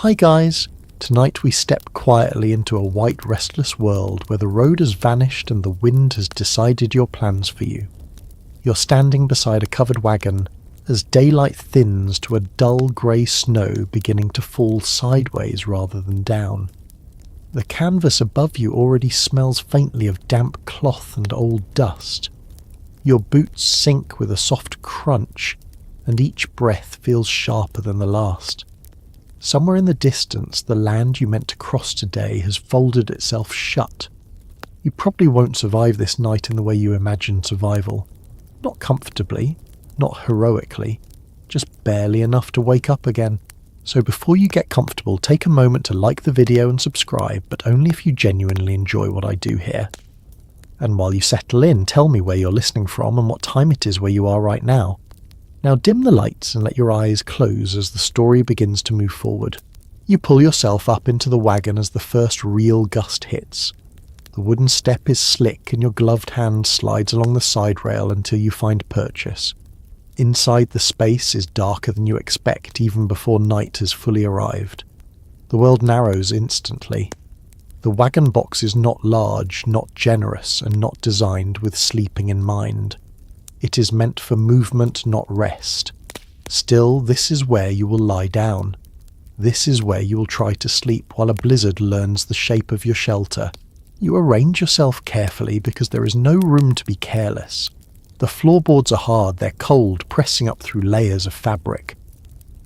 Hi guys! Tonight we step quietly into a white restless world where the road has vanished and the wind has decided your plans for you. You're standing beside a covered wagon as daylight thins to a dull grey snow beginning to fall sideways rather than down. The canvas above you already smells faintly of damp cloth and old dust. Your boots sink with a soft crunch, and each breath feels sharper than the last. Somewhere in the distance, the land you meant to cross today has folded itself shut. You probably won't survive this night in the way you imagined survival. Not comfortably, not heroically, just barely enough to wake up again. So before you get comfortable, take a moment to like the video and subscribe, but only if you genuinely enjoy what I do here. And while you settle in, tell me where you're listening from and what time it is where you are right now. Now dim the lights and let your eyes close as the story begins to move forward. You pull yourself up into the wagon as the first real gust hits. The wooden step is slick and your gloved hand slides along the side rail until you find purchase. Inside, the space is darker than you expect even before night has fully arrived. The world narrows instantly. The wagon box is not large, not generous, and not designed with sleeping in mind. It is meant for movement, not rest. Still, this is where you will lie down. This is where you will try to sleep while a blizzard learns the shape of your shelter. You arrange yourself carefully because there is no room to be careless. The floorboards are hard, they're cold, pressing up through layers of fabric.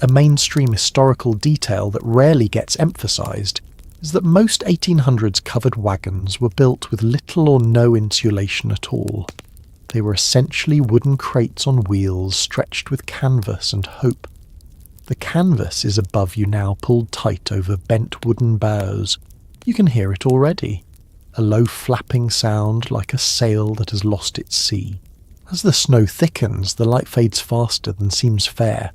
A mainstream historical detail that rarely gets emphasised is that most 1800s covered wagons were built with little or no insulation at all. They were essentially wooden crates on wheels stretched with canvas and hope. The canvas is above you now, pulled tight over bent wooden boughs. You can hear it already. A low flapping sound like a sail that has lost its sea. As the snow thickens, the light fades faster than seems fair.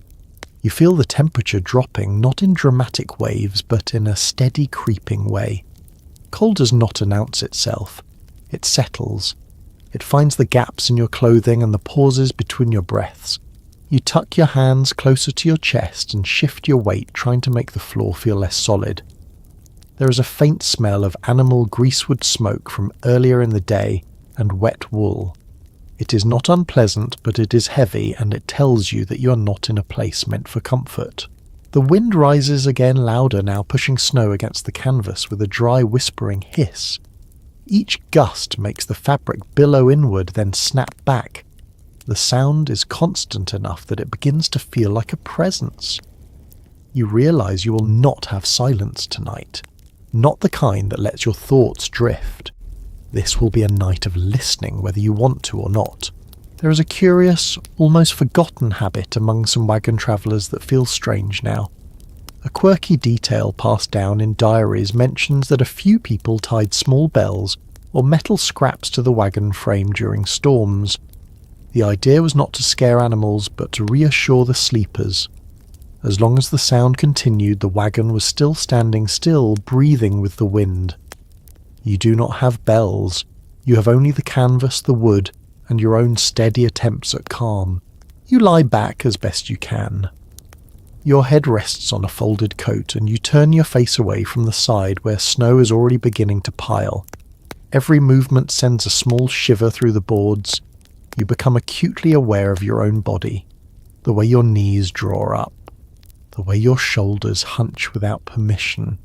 You feel the temperature dropping, not in dramatic waves, but in a steady creeping way. Cold does not announce itself. It settles. It finds the gaps in your clothing and the pauses between your breaths. You tuck your hands closer to your chest and shift your weight, trying to make the floor feel less solid. There is a faint smell of animal greasewood smoke from earlier in the day and wet wool. It is not unpleasant, but it is heavy, and it tells you that you are not in a place meant for comfort. The wind rises again louder now, pushing snow against the canvas with a dry whispering hiss. Each gust makes the fabric billow inward, then snap back. The sound is constant enough that it begins to feel like a presence. You realise you will not have silence tonight. Not the kind that lets your thoughts drift. This will be a night of listening whether you want to or not. There is a curious, almost forgotten habit among some wagon travellers that feels strange now. A quirky detail passed down in diaries mentions that a few people tied small bells or metal scraps to the wagon frame during storms. The idea was not to scare animals, but to reassure the sleepers. As long as the sound continued, the wagon was still standing still, breathing with the wind. You do not have bells. You have only the canvas, the wood, and your own steady attempts at calm. You lie back as best you can. Your head rests on a folded coat, and you turn your face away from the side where snow is already beginning to pile. Every movement sends a small shiver through the boards. You become acutely aware of your own body, the way your knees draw up, the way your shoulders hunch without permission.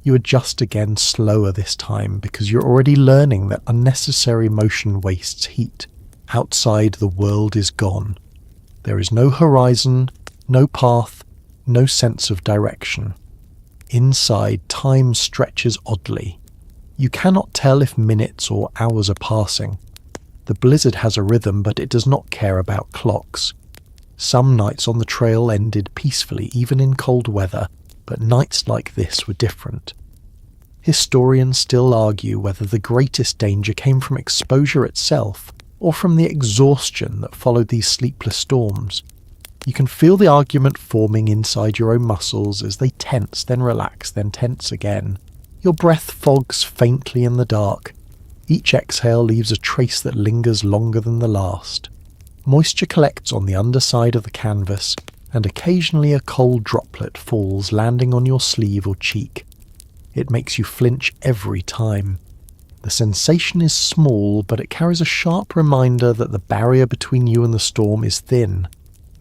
You adjust again slower this time because you're already learning that unnecessary motion wastes heat. Outside, the world is gone. There is no horizon, no path, no sense of direction. Inside, time stretches oddly. You cannot tell if minutes or hours are passing. The blizzard has a rhythm, but it does not care about clocks. Some nights on the trail ended peacefully, even in cold weather, but nights like this were different. Historians still argue whether the greatest danger came from exposure itself or from the exhaustion that followed these sleepless storms. You can feel the argument forming inside your own muscles as they tense, then relax, then tense again. Your breath fogs faintly in the dark. Each exhale leaves a trace that lingers longer than the last. Moisture collects on the underside of the canvas, and occasionally a cold droplet falls, landing on your sleeve or cheek. It makes you flinch every time. The sensation is small, but it carries a sharp reminder that the barrier between you and the storm is thin.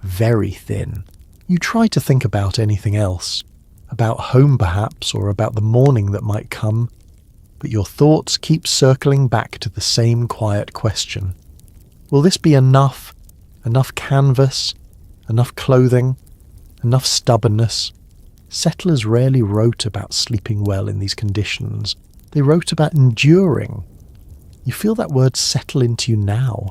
Very thin. You try to think about anything else. About home perhaps, or about the morning that might come. But your thoughts keep circling back to the same quiet question. Will this be enough? Enough canvas? Enough clothing? Enough stubbornness? Settlers rarely wrote about sleeping well in these conditions. They wrote about enduring. You feel that word settle into you now.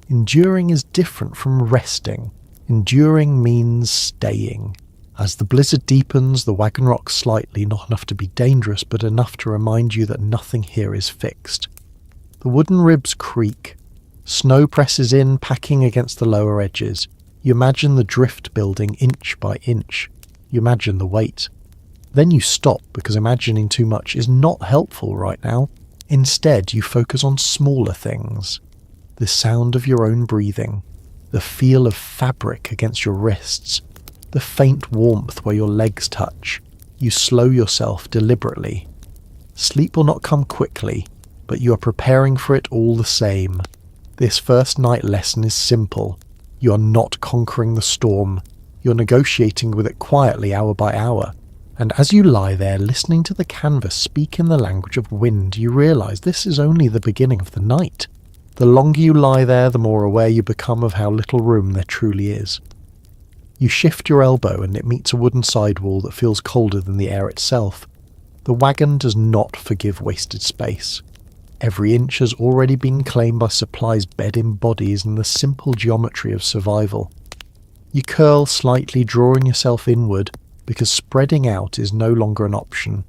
Enduring is different from resting. Enduring means staying. As the blizzard deepens, the wagon rocks slightly, not enough to be dangerous, but enough to remind you that nothing here is fixed. The wooden ribs creak. Snow presses in, packing against the lower edges. You imagine the drift building inch by inch. You imagine the weight. Then you stop because imagining too much is not helpful right now. Instead, you focus on smaller things. The sound of your own breathing. The feel of fabric against your wrists. The faint warmth where your legs touch. You slow yourself deliberately. Sleep will not come quickly, but you are preparing for it all the same. This first night lesson is simple. You are not conquering the storm. You're negotiating with it quietly hour by hour. And as you lie there listening to the canvas speak in the language of wind, you realise this is only the beginning of the night. The longer you lie there, the more aware you become of how little room there truly is. You shift your elbow and it meets a wooden sidewall that feels colder than the air itself. The wagon does not forgive wasted space. Every inch has already been claimed by supplies bed in bodies and the simple geometry of survival. You curl slightly, drawing yourself inward, because spreading out is no longer an option.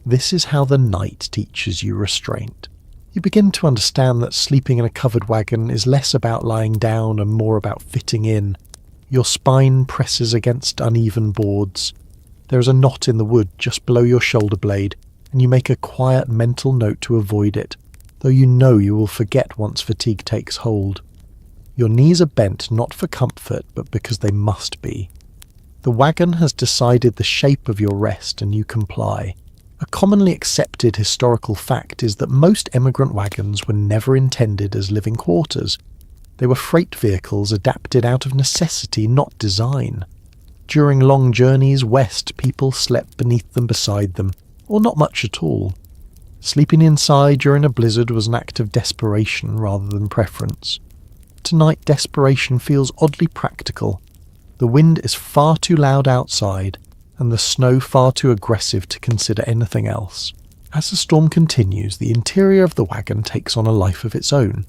This is how the night teaches you restraint. You begin to understand that sleeping in a covered wagon is less about lying down and more about fitting in. Your spine presses against uneven boards. There is a knot in the wood just below your shoulder blade, and you make a quiet mental note to avoid it, though you know you will forget once fatigue takes hold. Your knees are bent not for comfort, but because they must be. The wagon has decided the shape of your rest, and you comply. A commonly accepted historical fact is that most emigrant wagons were never intended as living quarters. They were freight vehicles adapted out of necessity, not design. During long journeys west, people slept beneath them, beside them, or not much at all. Sleeping inside during a blizzard was an act of desperation rather than preference. Tonight, desperation feels oddly practical. The wind is far too loud outside, and the snow far too aggressive to consider anything else. As the storm continues, the interior of the wagon takes on a life of its own.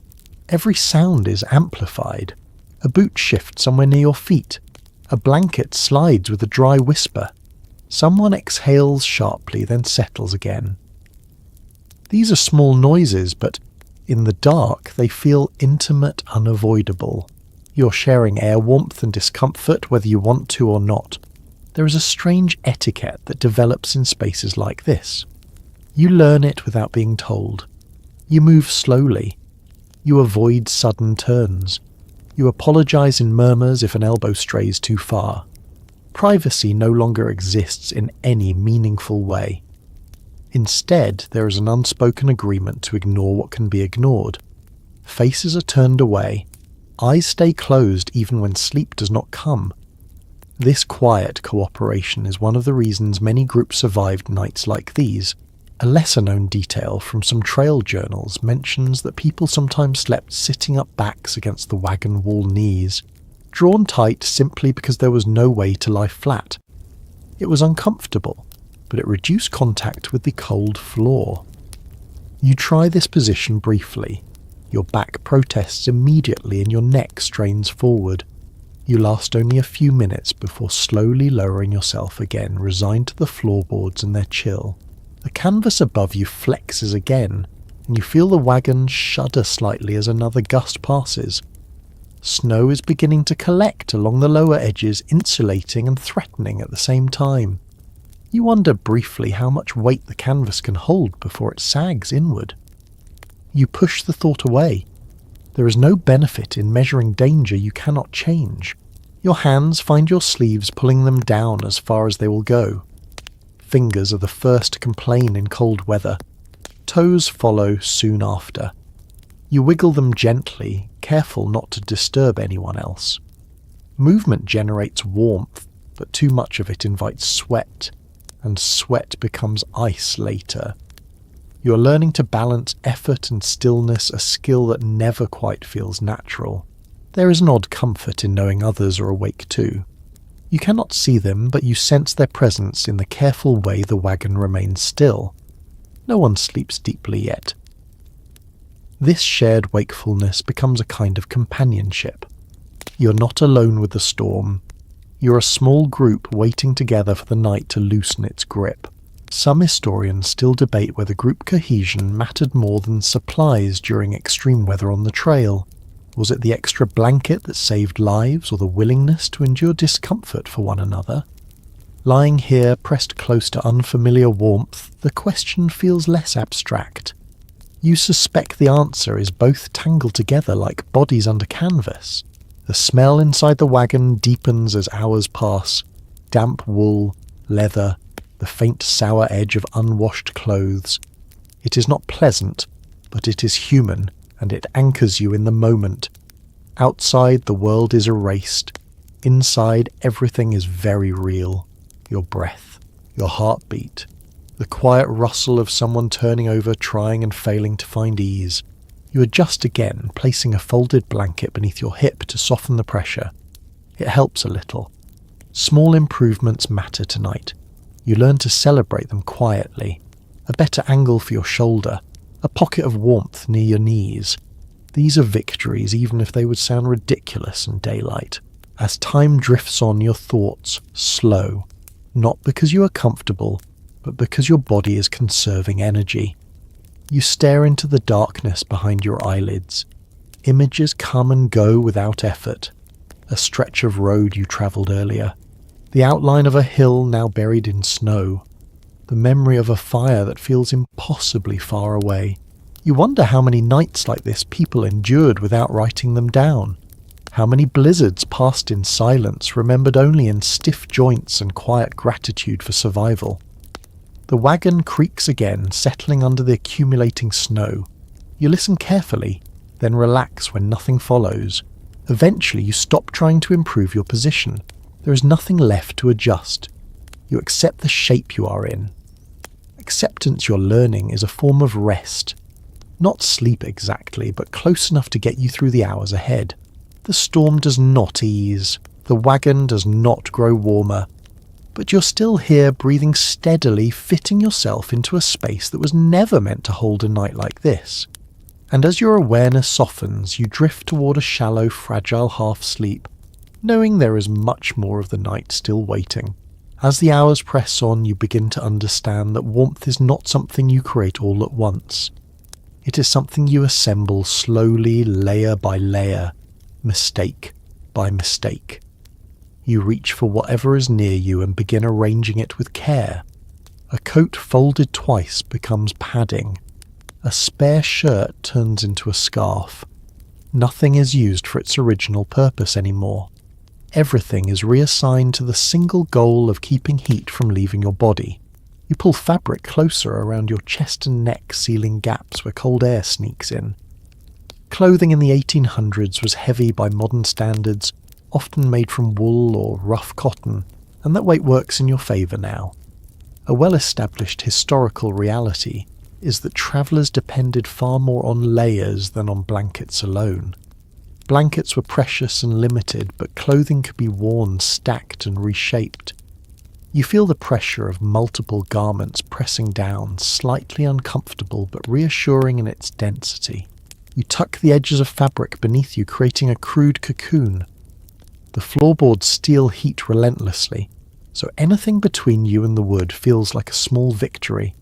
Every sound is amplified. A boot shifts somewhere near your feet. A blanket slides with a dry whisper. Someone exhales sharply, then settles again. These are small noises, but in the dark they feel intimate, unavoidable. You're sharing air, warmth and discomfort whether you want to or not. There is a strange etiquette that develops in spaces like this. You learn it without being told. You move slowly. You avoid sudden turns. You apologize in murmurs if an elbow strays too far. Privacy no longer exists in any meaningful way. Instead, there is an unspoken agreement to ignore what can be ignored. Faces are turned away. Eyes stay closed even when sleep does not come. This quiet cooperation is one of the reasons many groups survived nights like these. A lesser-known detail from some trail journals mentions that people sometimes slept sitting up backs against the wagon wall knees, drawn tight simply because there was no way to lie flat. It was uncomfortable, but it reduced contact with the cold floor. You try this position briefly. Your back protests immediately and your neck strains forward. You last only a few minutes before slowly lowering yourself again, resigned to the floorboards and their chill. The canvas above you flexes again, and you feel the wagon shudder slightly as another gust passes. Snow is beginning to collect along the lower edges, insulating and threatening at the same time. You wonder briefly how much weight the canvas can hold before it sags inward. You push the thought away. There is no benefit in measuring danger you cannot change. Your hands find your sleeves pulling them down as far as they will go. Fingers are the first to complain in cold weather. Toes follow soon after. You wiggle them gently, careful not to disturb anyone else. Movement generates warmth, but too much of it invites sweat, and sweat becomes ice later. You're learning to balance effort and stillness, a skill that never quite feels natural. There is an odd comfort in knowing others are awake too. You cannot see them, but you sense their presence in the careful way the wagon remains still. No one sleeps deeply yet. This shared wakefulness becomes a kind of companionship. You're not alone with the storm. You're a small group waiting together for the night to loosen its grip. Some historians still debate whether group cohesion mattered more than supplies during extreme weather on the trail. Was it the extra blanket that saved lives, or the willingness to endure discomfort for one another? Lying here, pressed close to unfamiliar warmth, the question feels less abstract. You suspect the answer is both tangled together like bodies under canvas. The smell inside the wagon deepens as hours pass. Damp wool, leather, the faint sour edge of unwashed clothes. It is not pleasant, but it is human, and it anchors you in the moment. Outside, the world is erased. Inside, everything is very real. Your breath, your heartbeat, the quiet rustle of someone turning over, trying and failing to find ease. You adjust again, placing a folded blanket beneath your hip to soften the pressure. It helps a little. Small improvements matter tonight. You learn to celebrate them quietly. A better angle for your shoulder, a pocket of warmth near your knees. These are victories, even if they would sound ridiculous in daylight. As time drifts on, your thoughts slow, not because you are comfortable, but because your body is conserving energy. You stare into the darkness behind your eyelids. Images come and go without effort. A stretch of road you travelled earlier. The outline of a hill now buried in snow. The memory of a fire that feels impossibly far away. You wonder how many nights like this people endured without writing them down. How many blizzards passed in silence, remembered only in stiff joints and quiet gratitude for survival. The wagon creaks again, settling under the accumulating snow. You listen carefully, then relax when nothing follows. Eventually you stop trying to improve your position. There is nothing left to adjust. You accept the shape you are in. Acceptance, you're learning, is a form of rest. Not sleep exactly, but close enough to get you through the hours ahead. The storm does not ease. The wagon does not grow warmer. But you're still here, breathing steadily, fitting yourself into a space that was never meant to hold a night like this. And as your awareness softens, you drift toward a shallow, fragile half-sleep, knowing there is much more of the night still waiting. As the hours press on, you begin to understand that warmth is not something you create all at once. It is something you assemble slowly, layer by layer, mistake by mistake. You reach for whatever is near you and begin arranging it with care. A coat folded twice becomes padding. A spare shirt turns into a scarf. Nothing is used for its original purpose anymore. Everything is reassigned to the single goal of keeping heat from leaving your body. You pull fabric closer around your chest and neck, sealing gaps where cold air sneaks in. Clothing in the 1800s was heavy by modern standards, often made from wool or rough cotton, and that weight works in your favour now. A well-established historical reality is that travellers depended far more on layers than on blankets alone. Blankets were precious and limited, but clothing could be worn, stacked and reshaped. You feel the pressure of multiple garments pressing down, slightly uncomfortable but reassuring in its density. You tuck the edges of fabric beneath you, creating a crude cocoon. The floorboards steal heat relentlessly, so anything between you and the wood feels like a small victory.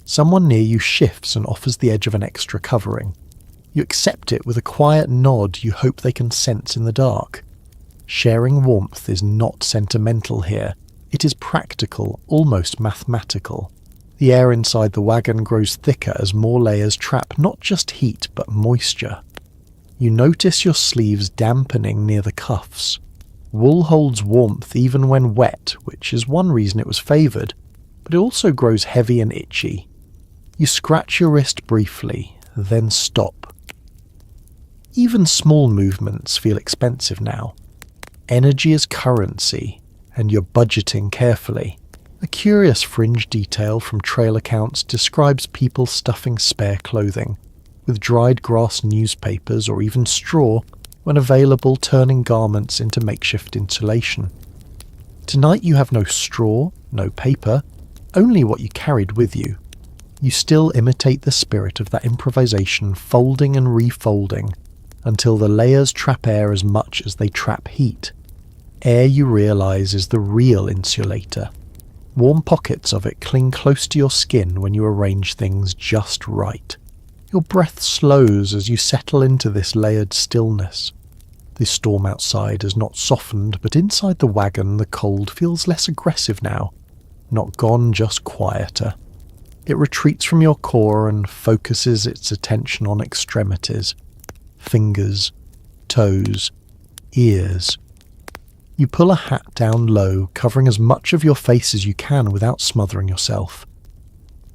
Someone near you shifts and offers the edge of an extra covering. You accept it with a quiet nod you hope they can sense in the dark. Sharing warmth is not sentimental here. It is practical, almost mathematical. The air inside the wagon grows thicker as more layers trap not just heat but moisture. You notice your sleeves dampening near the cuffs. Wool holds warmth even when wet, which is one reason it was favoured, but it also grows heavy and itchy. You scratch your wrist briefly, then stop. Even small movements feel expensive now. Energy is currency, and you're budgeting carefully. A curious fringe detail from trail accounts describes people stuffing spare clothing, with dried grass newspapers or even straw, when available, turning garments into makeshift insulation. Tonight you have no straw, no paper, only what you carried with you. You still imitate the spirit of that improvisation, folding and refolding, until the layers trap air as much as they trap heat. Air, you realize, is the real insulator. Warm pockets of it cling close to your skin when you arrange things just right. Your breath slows as you settle into this layered stillness. The storm outside has not softened, but inside the wagon the cold feels less aggressive now. Not gone, just quieter. It retreats from your core and focuses its attention on extremities. Fingers, toes, ears. You pull a hat down low, covering as much of your face as you can without smothering yourself.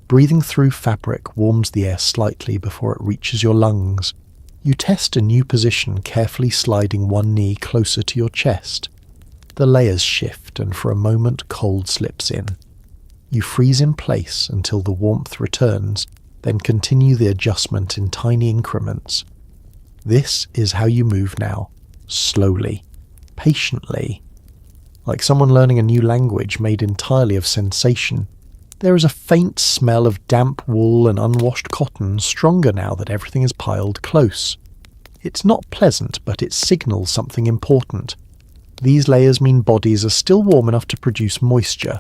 Breathing through fabric warms the air slightly before it reaches your lungs. You test a new position, carefully sliding one knee closer to your chest. The layers shift, and for a moment cold slips in. You freeze in place until the warmth returns, then continue the adjustment in tiny increments. This is how you move now, slowly, patiently. Like someone learning a new language made entirely of sensation. There is a faint smell of damp wool and unwashed cotton, stronger now that everything is piled close. It's not pleasant, but it signals something important. These layers mean bodies are still warm enough to produce moisture.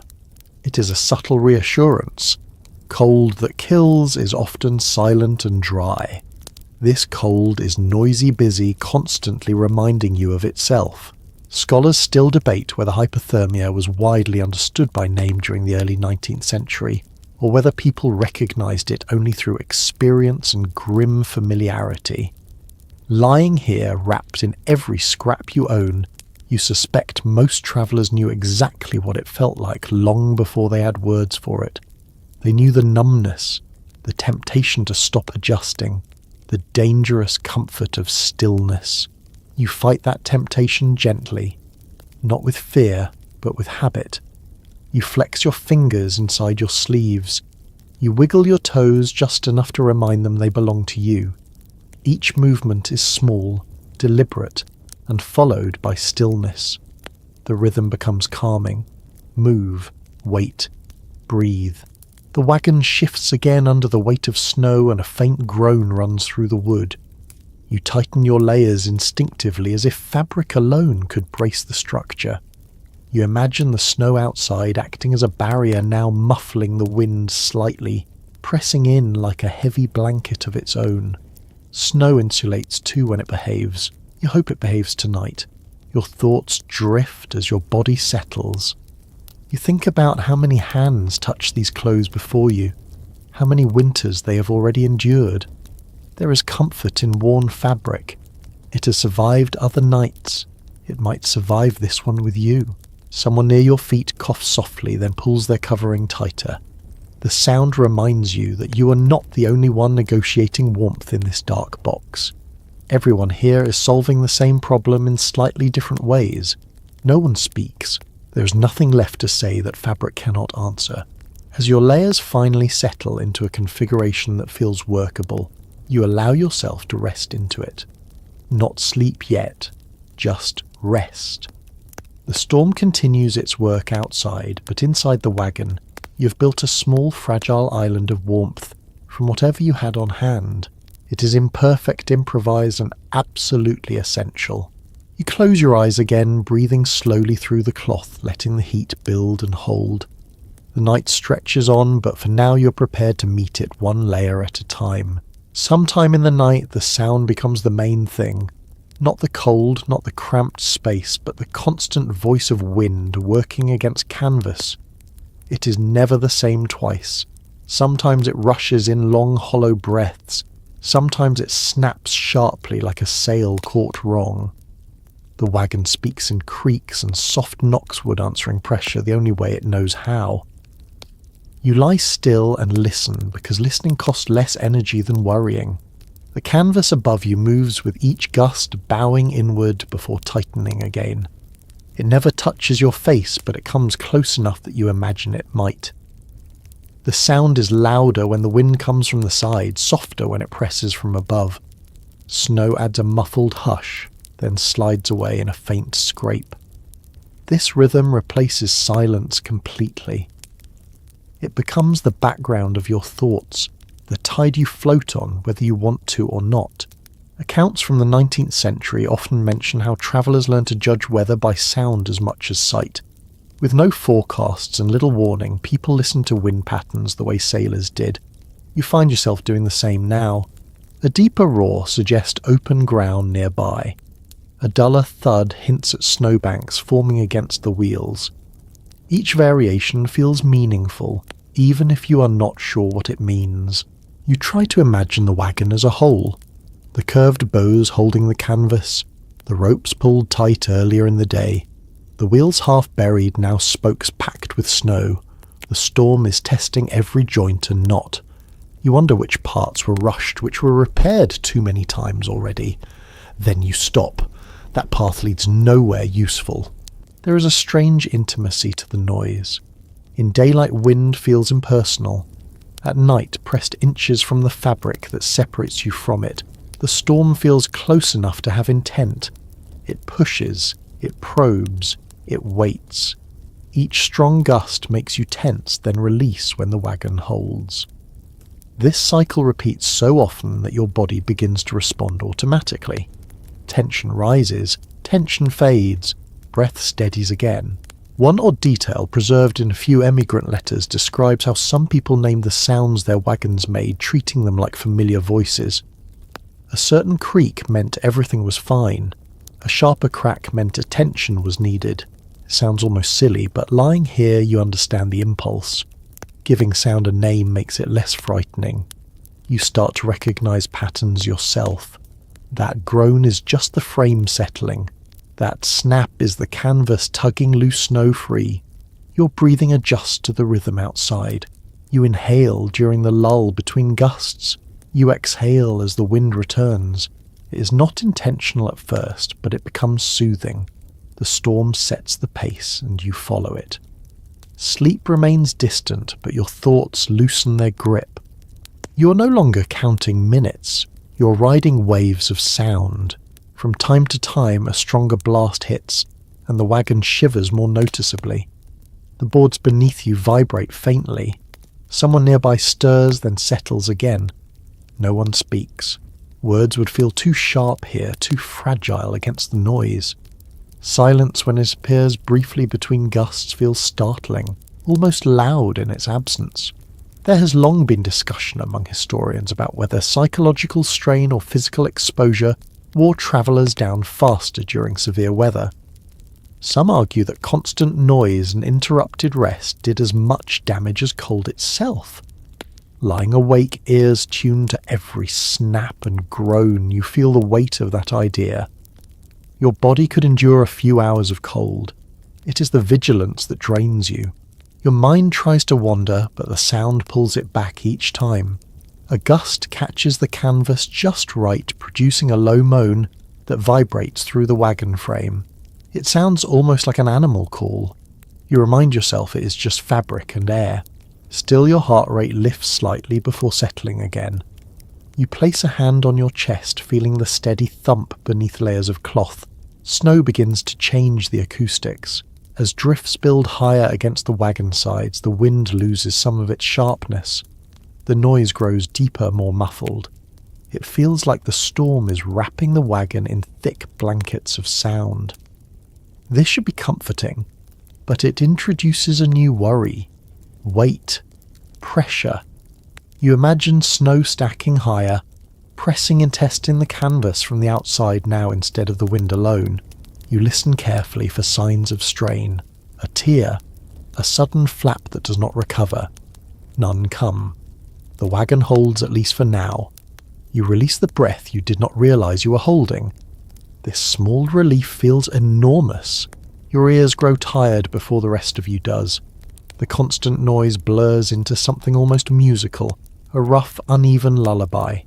It is a subtle reassurance. Cold that kills is often silent and dry. This cold is noisy busy, constantly reminding you of itself. Scholars still debate whether hypothermia was widely understood by name during the early 19th century, or whether people recognized it only through experience and grim familiarity. Lying here, wrapped in every scrap you own, you suspect most travelers knew exactly what it felt like long before they had words for it. They knew the numbness, the temptation to stop adjusting, the dangerous comfort of stillness. You fight that temptation gently, not with fear, but with habit. You flex your fingers inside your sleeves. You wiggle your toes just enough to remind them they belong to you. Each movement is small, deliberate, and followed by stillness. The rhythm becomes calming. Move, wait, breathe. The wagon shifts again under the weight of snow, and a faint groan runs through the wood. You tighten your layers instinctively, as if fabric alone could brace the structure. You imagine the snow outside acting as a barrier, now muffling the wind slightly, pressing in like a heavy blanket of its own. Snow insulates too when it behaves. You hope it behaves tonight. Your thoughts drift as your body settles. You think about how many hands touched these clothes before you, how many winters they have already endured. There is comfort in worn fabric. It has survived other nights. It might survive this one with you. Someone near your feet coughs softly, then pulls their covering tighter. The sound reminds you that you are not the only one negotiating warmth in this dark box. Everyone here is solving the same problem in slightly different ways. No one speaks. There is nothing left to say that fabric cannot answer. As your layers finally settle into a configuration that feels workable, you allow yourself to rest into it. Not sleep yet, just rest. The storm continues its work outside, but inside the wagon, you've built a small, fragile island of warmth from whatever you had on hand. It is imperfect, improvised, and absolutely essential. You close your eyes again, breathing slowly through the cloth, letting the heat build and hold. The night stretches on, but for now you're prepared to meet it one layer at a time. Sometime in the night, the sound becomes the main thing. Not the cold, not the cramped space, but the constant voice of wind working against canvas. It is never the same twice. Sometimes it rushes in long, hollow breaths. Sometimes it snaps sharply like a sail caught wrong. The wagon speaks in creaks and soft knocks wood answering pressure the only way it knows how. You lie still and listen because listening costs less energy than worrying. The canvas above you moves with each gust bowing inward before tightening again. It never touches your face, but it comes close enough that you imagine it might. The sound is louder when the wind comes from the side, softer when it presses from above. Snow adds a muffled hush, then slides away in a faint scrape. This rhythm replaces silence completely. It becomes the background of your thoughts, the tide you float on whether you want to or not. Accounts from the 19th century often mention how travellers learn to judge weather by sound as much as sight. With no forecasts and little warning, people listen to wind patterns the way sailors did. You find yourself doing the same now. A deeper roar suggests open ground nearby. A duller thud hints at snowbanks forming against the wheels. Each variation feels meaningful, even if you are not sure what it means. You try to imagine the wagon as a whole. The curved bows holding the canvas, the ropes pulled tight earlier in the day, the wheels half buried, now spokes packed with snow. The storm is testing every joint and knot. You wonder which parts were rushed, which were repaired too many times already. Then you stop. That path leads nowhere useful. There is a strange intimacy to the noise. In daylight, wind feels impersonal. At night, pressed inches from the fabric that separates you from it, the storm feels close enough to have intent. It pushes, it probes, it waits. Each strong gust makes you tense, then release when the wagon holds. This cycle repeats so often that your body begins to respond automatically. Tension rises, tension fades, breath steadies again. One odd detail preserved in a few emigrant letters describes how some people named the sounds their wagons made, treating them like familiar voices. A certain creak meant everything was fine. A sharper crack meant attention was needed. It sounds almost silly, but lying here you understand the impulse. Giving sound a name makes it less frightening. You start to recognize patterns yourself. That groan is just the frame settling. That snap is the canvas tugging loose snow free. Your breathing adjusts to the rhythm outside. You inhale during the lull between gusts. You exhale as the wind returns. It is not intentional at first, but it becomes soothing. The storm sets the pace, and you follow it. Sleep remains distant, but your thoughts loosen their grip. You are no longer counting minutes. You are riding waves of sound. From time to time, a stronger blast hits, and the wagon shivers more noticeably. The boards beneath you vibrate faintly. Someone nearby stirs, then settles again. No one speaks. Words would feel too sharp here, too fragile against the noise. Silence, when it appears briefly between gusts, feels startling, almost loud in its absence. There has long been discussion among historians about whether psychological strain or physical exposure wore travellers down faster during severe weather. Some argue that constant noise and interrupted rest did as much damage as cold itself. Lying awake, ears tuned to every snap and groan, you feel the weight of that idea. Your body could endure a few hours of cold. It is the vigilance that drains you. Your mind tries to wander, but the sound pulls it back each time. A gust catches the canvas just right, producing a low moan that vibrates through the wagon frame. It sounds almost like an animal call. You remind yourself it is just fabric and air. Still, your heart rate lifts slightly before settling again. You place a hand on your chest, feeling the steady thump beneath layers of cloth. Snow begins to change the acoustics. As drifts build higher against the wagon sides, the wind loses some of its sharpness. The noise grows deeper, more muffled. It feels like the storm is wrapping the wagon in thick blankets of sound. This should be comforting, but it introduces a new worry. Weight, pressure. You imagine snow stacking higher, pressing and testing the canvas from the outside now instead of the wind alone. You listen carefully for signs of strain. A tear, a sudden flap that does not recover. None come. The wagon holds, at least for now. You release the breath you did not realize you were holding. This small relief feels enormous. Your ears grow tired before the rest of you does. The constant noise blurs into something almost musical, a rough, uneven lullaby.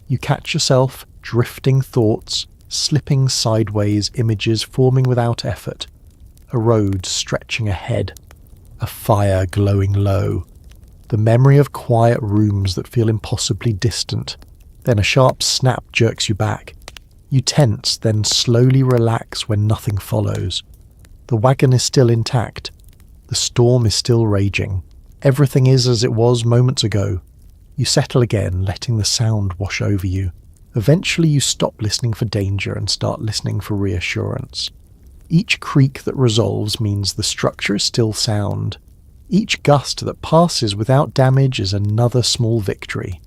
You catch yourself, drifting thoughts, slipping sideways, images forming without effort. A road stretching ahead. A fire glowing low. The memory of quiet rooms that feel impossibly distant. Then a sharp snap jerks you back. You tense, then slowly relax when nothing follows. The wagon is still intact. The storm is still raging. Everything is as it was moments ago. You settle again, letting the sound wash over you. Eventually you stop listening for danger and start listening for reassurance. Each creak that resolves means the structure is still sound. Each gust that passes without damage is another small victory.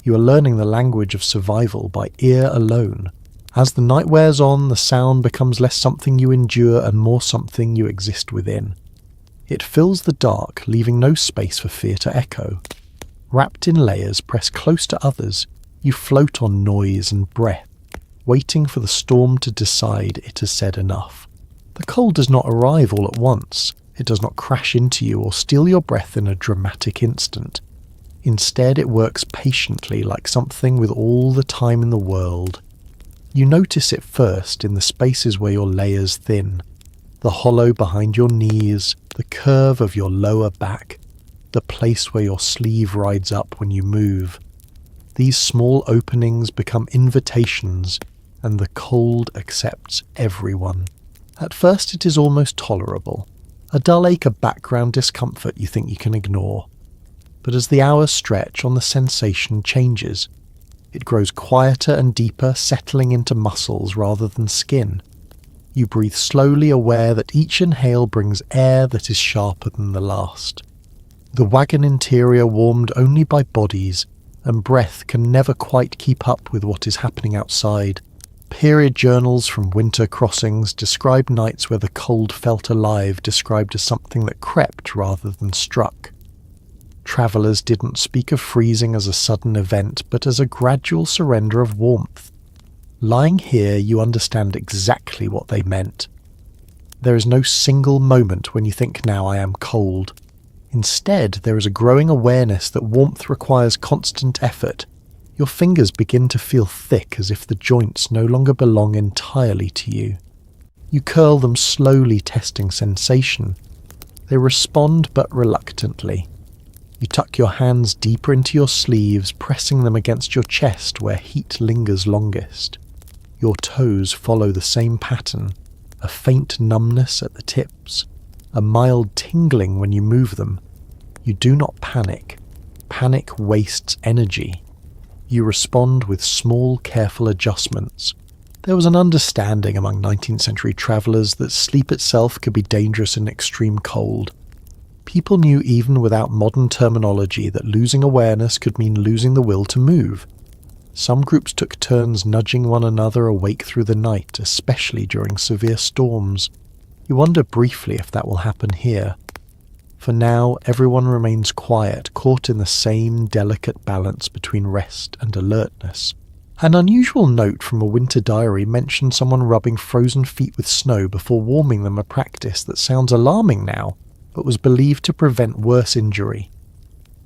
You are learning the language of survival by ear alone. As the night wears on, the sound becomes less something you endure and more something you exist within. It fills the dark, leaving no space for fear to echo. Wrapped in layers pressed close to others, you float on noise and breath, waiting for the storm to decide it has said enough. The cold does not arrive all at once. It does not crash into you or steal your breath in a dramatic instant. Instead, it works patiently, like something with all the time in the world. You notice it first in the spaces where your layers thin, the hollow behind your knees, the curve of your lower back, the place where your sleeve rides up when you move. These small openings become invitations, and the cold accepts everyone. At first it is almost tolerable, a dull ache of background discomfort you think you can ignore. But as the hours stretch on, the sensation changes. It grows quieter and deeper, settling into muscles rather than skin. You breathe slowly, aware that each inhale brings air that is sharper than the last. The wagon interior warmed only by bodies, and breath can never quite keep up with what is happening outside. Period journals from winter crossings describe nights where the cold felt alive, described as something that crept rather than struck. Travellers didn't speak of freezing as a sudden event, but as a gradual surrender of warmth. Lying here, you understand exactly what they meant. There is no single moment when you think, now I am cold. Instead, there is a growing awareness that warmth requires constant effort. Your fingers begin to feel thick, as if the joints no longer belong entirely to you. You curl them slowly, testing sensation. They respond but reluctantly. You tuck your hands deeper into your sleeves, pressing them against your chest where heat lingers longest. Your toes follow the same pattern, a faint numbness at the tips, a mild tingling when you move them. You do not panic. Panic wastes energy. You respond with small, careful adjustments. There was an understanding among 19th century travellers that sleep itself could be dangerous in extreme cold. People knew even without modern terminology that losing awareness could mean losing the will to move. Some groups took turns nudging one another awake through the night, especially during severe storms. You wonder briefly if that will happen here. For now, everyone remains quiet, caught in the same delicate balance between rest and alertness. An unusual note from a winter diary mentioned someone rubbing frozen feet with snow before warming them, a practice that sounds alarming now, but was believed to prevent worse injury.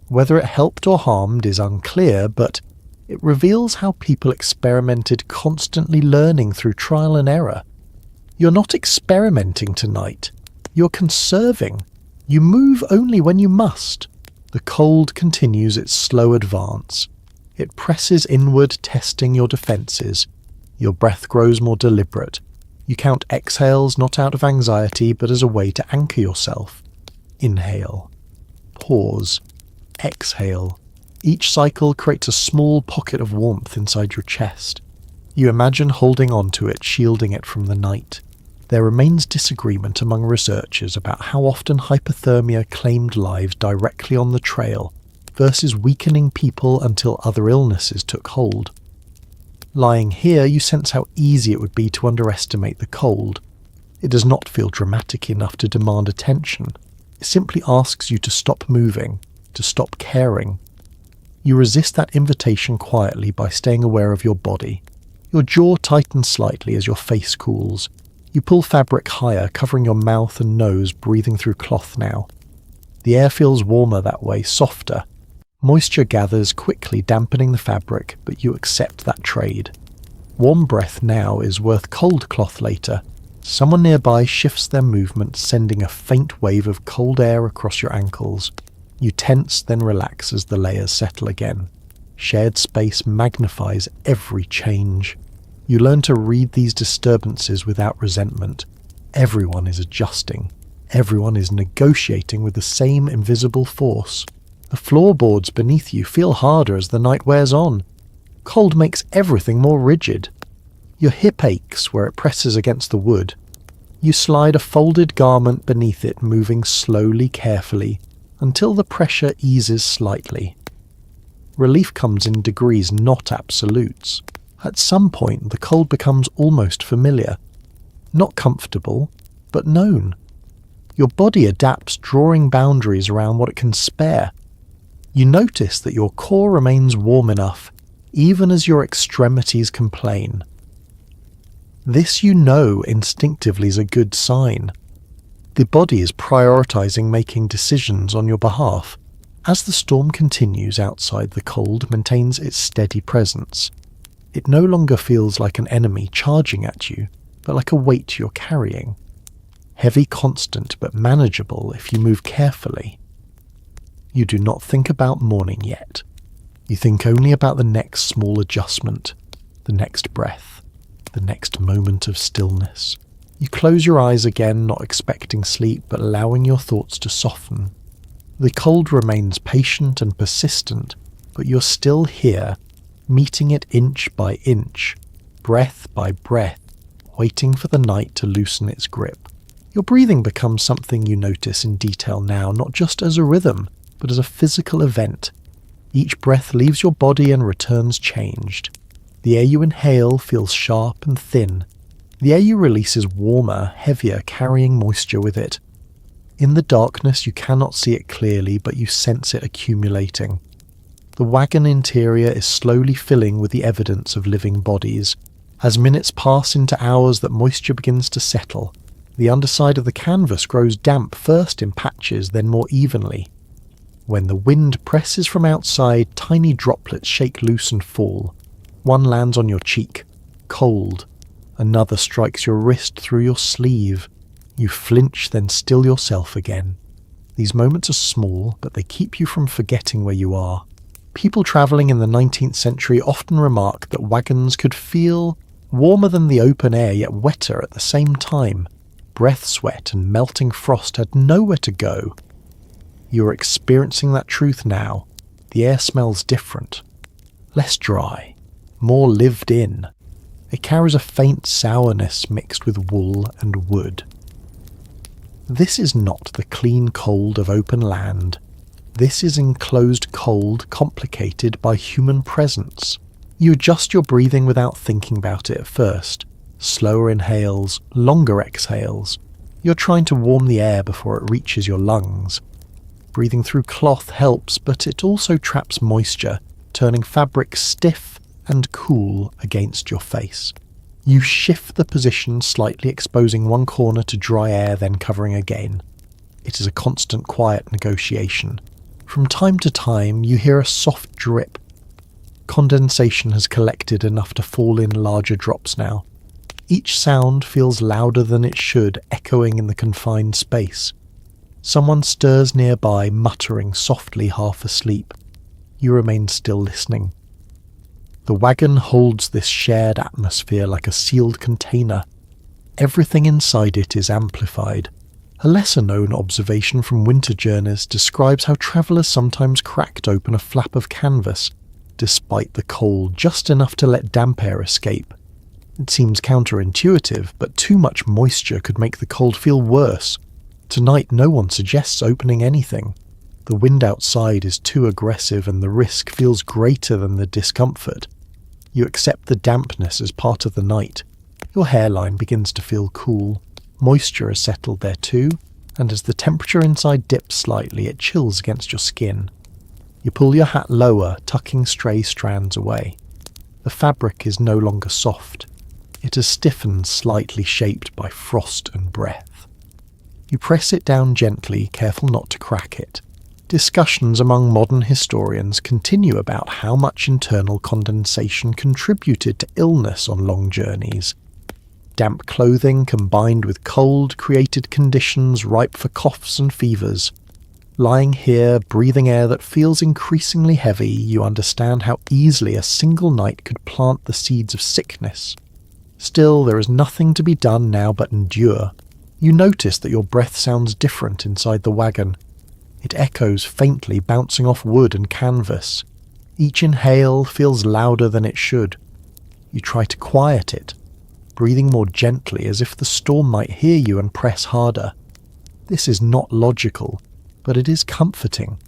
Whether it helped or harmed is unclear, but it reveals how people experimented, constantly learning through trial and error. You're not experimenting tonight. You're conserving. You move only when you must. The cold continues its slow advance. It presses inward, testing your defences. Your breath grows more deliberate. You count exhales not out of anxiety, but as a way to anchor yourself. Inhale. Pause. Exhale. Each cycle creates a small pocket of warmth inside your chest. You imagine holding on to it, shielding it from the night. There remains disagreement among researchers about how often hypothermia claimed lives directly on the trail versus weakening people until other illnesses took hold. Lying here, you sense how easy it would be to underestimate the cold. It does not feel dramatic enough to demand attention. It simply asks you to stop moving, to stop caring. You resist that invitation quietly by staying aware of your body. Your jaw tightens slightly as your face cools. You pull fabric higher, covering your mouth and nose, breathing through cloth now. The air feels warmer that way, softer. Moisture gathers quickly, dampening the fabric, but you accept that trade. Warm breath now is worth cold cloth later. Someone nearby shifts their movement, sending a faint wave of cold air across your ankles. You tense, then relax as the layers settle again. Shared space magnifies every change. You learn to read these disturbances without resentment. Everyone is adjusting. Everyone is negotiating with the same invisible force. The floorboards beneath you feel harder as the night wears on. Cold makes everything more rigid. Your hip aches where it presses against the wood. You slide a folded garment beneath it, moving slowly, carefully, until the pressure eases slightly. Relief comes in degrees, not absolutes. At some point, the cold becomes almost familiar. Not comfortable, but known. Your body adapts, drawing boundaries around what it can spare. You notice that your core remains warm enough, even as your extremities complain. This you know instinctively is a good sign. The body is prioritizing making decisions on your behalf. As the storm continues outside, the cold maintains its steady presence. It no longer feels like an enemy charging at you, but like a weight you're carrying. Heavy, constant, but manageable if you move carefully. You do not think about morning yet. You think only about the next small adjustment, the next breath, the next moment of stillness. You close your eyes again, not expecting sleep, but allowing your thoughts to soften. The cold remains patient and persistent, but you're still here, meeting it inch by inch, breath by breath, waiting for the night to loosen its grip. Your breathing becomes something you notice in detail now, not just as a rhythm, but as a physical event. Each breath leaves your body and returns changed. The air you inhale feels sharp and thin. The air you release is warmer, heavier, carrying moisture with it. In the darkness you cannot see it clearly, but you sense it accumulating. The wagon interior is slowly filling with the evidence of living bodies. As minutes pass into hours, that moisture begins to settle. The underside of the canvas grows damp, first in patches, then more evenly. When the wind presses from outside, tiny droplets shake loose and fall. One lands on your cheek, cold. Another strikes your wrist through your sleeve. You flinch, then still yourself again. These moments are small, but they keep you from forgetting where you are. People travelling in the 19th century often remark that wagons could feel warmer than the open air, yet wetter at the same time. Breath sweat and melting frost had nowhere to go. You are experiencing that truth now. The air smells different. Less dry. More lived in. It carries a faint sourness mixed with wool and wood. This is not the clean cold of open land. This is enclosed cold complicated by human presence. You adjust your breathing without thinking about it at first. Slower inhales, longer exhales. You're trying to warm the air before it reaches your lungs. Breathing through cloth helps, but it also traps moisture, turning fabric stiff and cool against your face. You shift the position slightly, exposing one corner to dry air, then covering again. It is a constant quiet negotiation. From time to time, you hear a soft drip. Condensation has collected enough to fall in larger drops now. Each sound feels louder than it should, echoing in the confined space. Someone stirs nearby, muttering softly, half asleep. You remain still listening. The wagon holds this shared atmosphere like a sealed container. Everything inside it is amplified. A lesser-known observation from winter journeys describes how travellers sometimes cracked open a flap of canvas, despite the cold, just enough to let damp air escape. It seems counterintuitive, but too much moisture could make the cold feel worse. Tonight no one suggests opening anything. The wind outside is too aggressive and the risk feels greater than the discomfort. You accept the dampness as part of the night. Your hairline begins to feel cool. Moisture has settled there too, and as the temperature inside dips slightly, it chills against your skin. You pull your hat lower, tucking stray strands away. The fabric is no longer soft. It has stiffened, slightly shaped by frost and breath. You press it down gently, careful not to crack it. Discussions among modern historians continue about how much internal condensation contributed to illness on long journeys. Damp clothing combined with cold created conditions ripe for coughs and fevers. Lying here, breathing air that feels increasingly heavy, you understand how easily a single night could plant the seeds of sickness. Still, there is nothing to be done now but endure. You notice that your breath sounds different inside the wagon. It echoes faintly, bouncing off wood and canvas. Each inhale feels louder than it should. You try to quiet it, breathing more gently as if the storm might hear you and press harder. This is not logical, but it is comforting.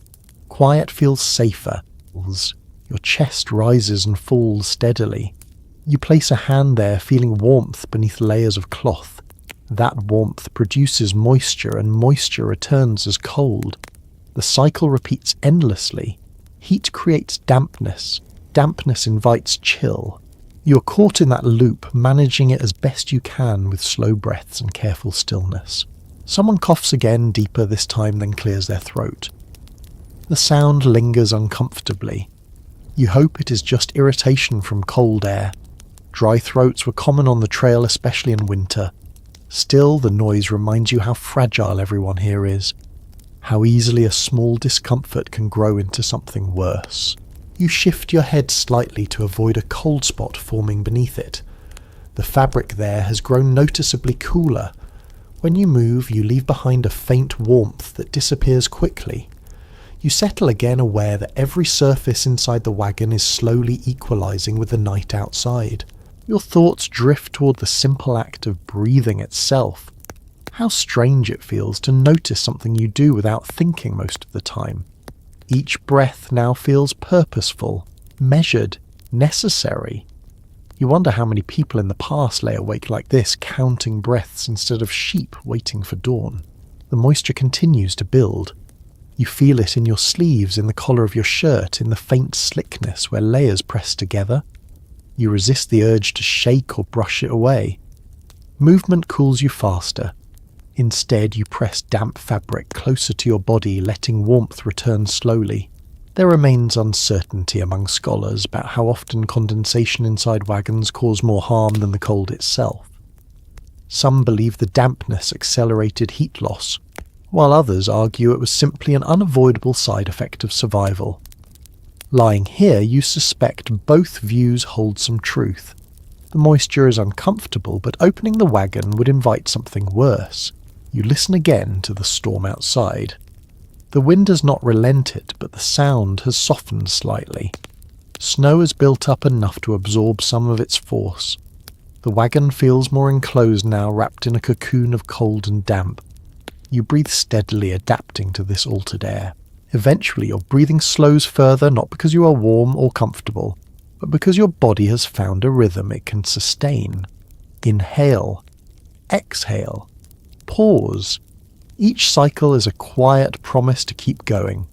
Quiet feels safer. Your chest rises and falls steadily. You place a hand there, feeling warmth beneath layers of cloth. That warmth produces moisture, and moisture returns as cold. The cycle repeats endlessly. Heat creates dampness. Dampness invites chill. You are caught in that loop, managing it as best you can with slow breaths and careful stillness. Someone coughs again, deeper this time, then clears their throat. The sound lingers uncomfortably. You hope it is just irritation from cold air. Dry throats were common on the trail, especially in winter. Still, the noise reminds you how fragile everyone here is, how easily a small discomfort can grow into something worse. You shift your head slightly to avoid a cold spot forming beneath it. The fabric there has grown noticeably cooler. When you move, you leave behind a faint warmth that disappears quickly. You settle again, aware that every surface inside the wagon is slowly equalizing with the night outside. Your thoughts drift toward the simple act of breathing itself. How strange it feels to notice something you do without thinking most of the time. Each breath now feels purposeful, measured, necessary. You wonder how many people in the past lay awake like this, counting breaths instead of sheep waiting for dawn. The moisture continues to build. You feel it in your sleeves, in the collar of your shirt, in the faint slickness where layers press together. You resist the urge to shake or brush it away. Movement cools you faster. Instead, you press damp fabric closer to your body, letting warmth return slowly. There remains uncertainty among scholars about how often condensation inside wagons caused more harm than the cold itself. Some believe the dampness accelerated heat loss, while others argue it was simply an unavoidable side effect of survival. Lying here, you suspect both views hold some truth. The moisture is uncomfortable, but opening the wagon would invite something worse. You listen again to the storm outside. The wind has not relented, but the sound has softened slightly. Snow has built up enough to absorb some of its force. The wagon feels more enclosed now, wrapped in a cocoon of cold and damp. You breathe steadily, adapting to this altered air. Eventually, your breathing slows further, not because you are warm or comfortable, but because your body has found a rhythm it can sustain. Inhale. Exhale. Pause. Each cycle is a quiet promise to keep going.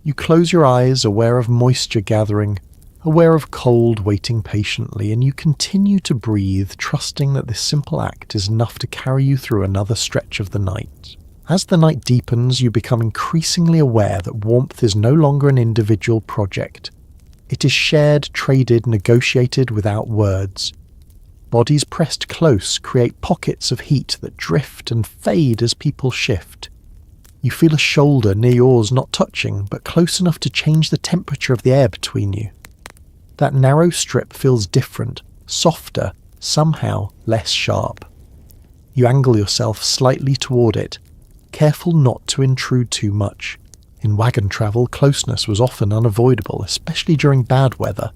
You close your eyes, aware of moisture gathering, aware of cold waiting patiently, and you continue to breathe, trusting that this simple act is enough to carry you through another stretch of the night. As the night deepens, you become increasingly aware that warmth is no longer an individual project. It is shared, traded, negotiated without words. Bodies pressed close create pockets of heat that drift and fade as people shift. You feel a shoulder near yours not touching, but close enough to change the temperature of the air between you. That narrow strip feels different, softer, somehow less sharp. You angle yourself slightly toward it, careful not to intrude too much. In wagon travel, closeness was often unavoidable, especially during bad weather.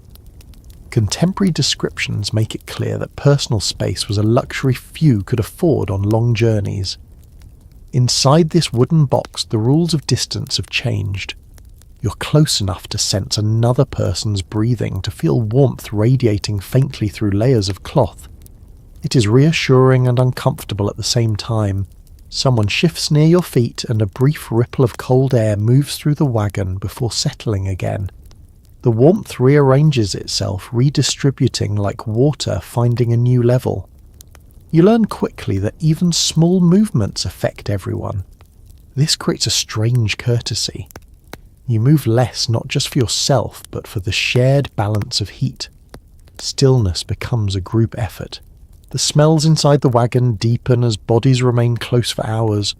Contemporary descriptions make it clear that personal space was a luxury few could afford on long journeys. Inside this wooden box, the rules of distance have changed. You're close enough to sense another person's breathing, to feel warmth radiating faintly through layers of cloth. It is reassuring and uncomfortable at the same time. Someone shifts near your feet, and a brief ripple of cold air moves through the wagon before settling again. The warmth rearranges itself, redistributing like water finding a new level. You learn quickly that even small movements affect everyone. This creates a strange courtesy. You move less not just for yourself, but for the shared balance of heat. Stillness becomes a group effort. The smells inside the wagon deepen as bodies remain close for hours.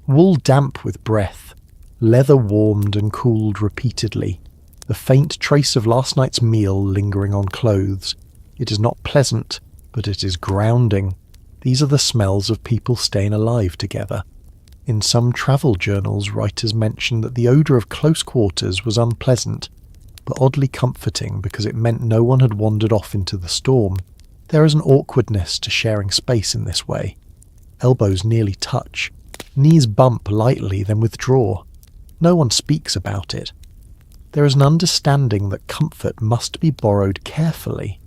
Wool damp with breath, leather warmed and cooled repeatedly, the faint trace of last night's meal lingering on clothes. It is not pleasant, but it is grounding. These are the smells of people staying alive together. In some travel journals, writers mention that the odour of close quarters was unpleasant, but oddly comforting because it meant no one had wandered off into the storm. There is an awkwardness to sharing space in this way. Elbows nearly touch. Knees bump lightly, then withdraw. No one speaks about it. There is an understanding that comfort must be borrowed carefully.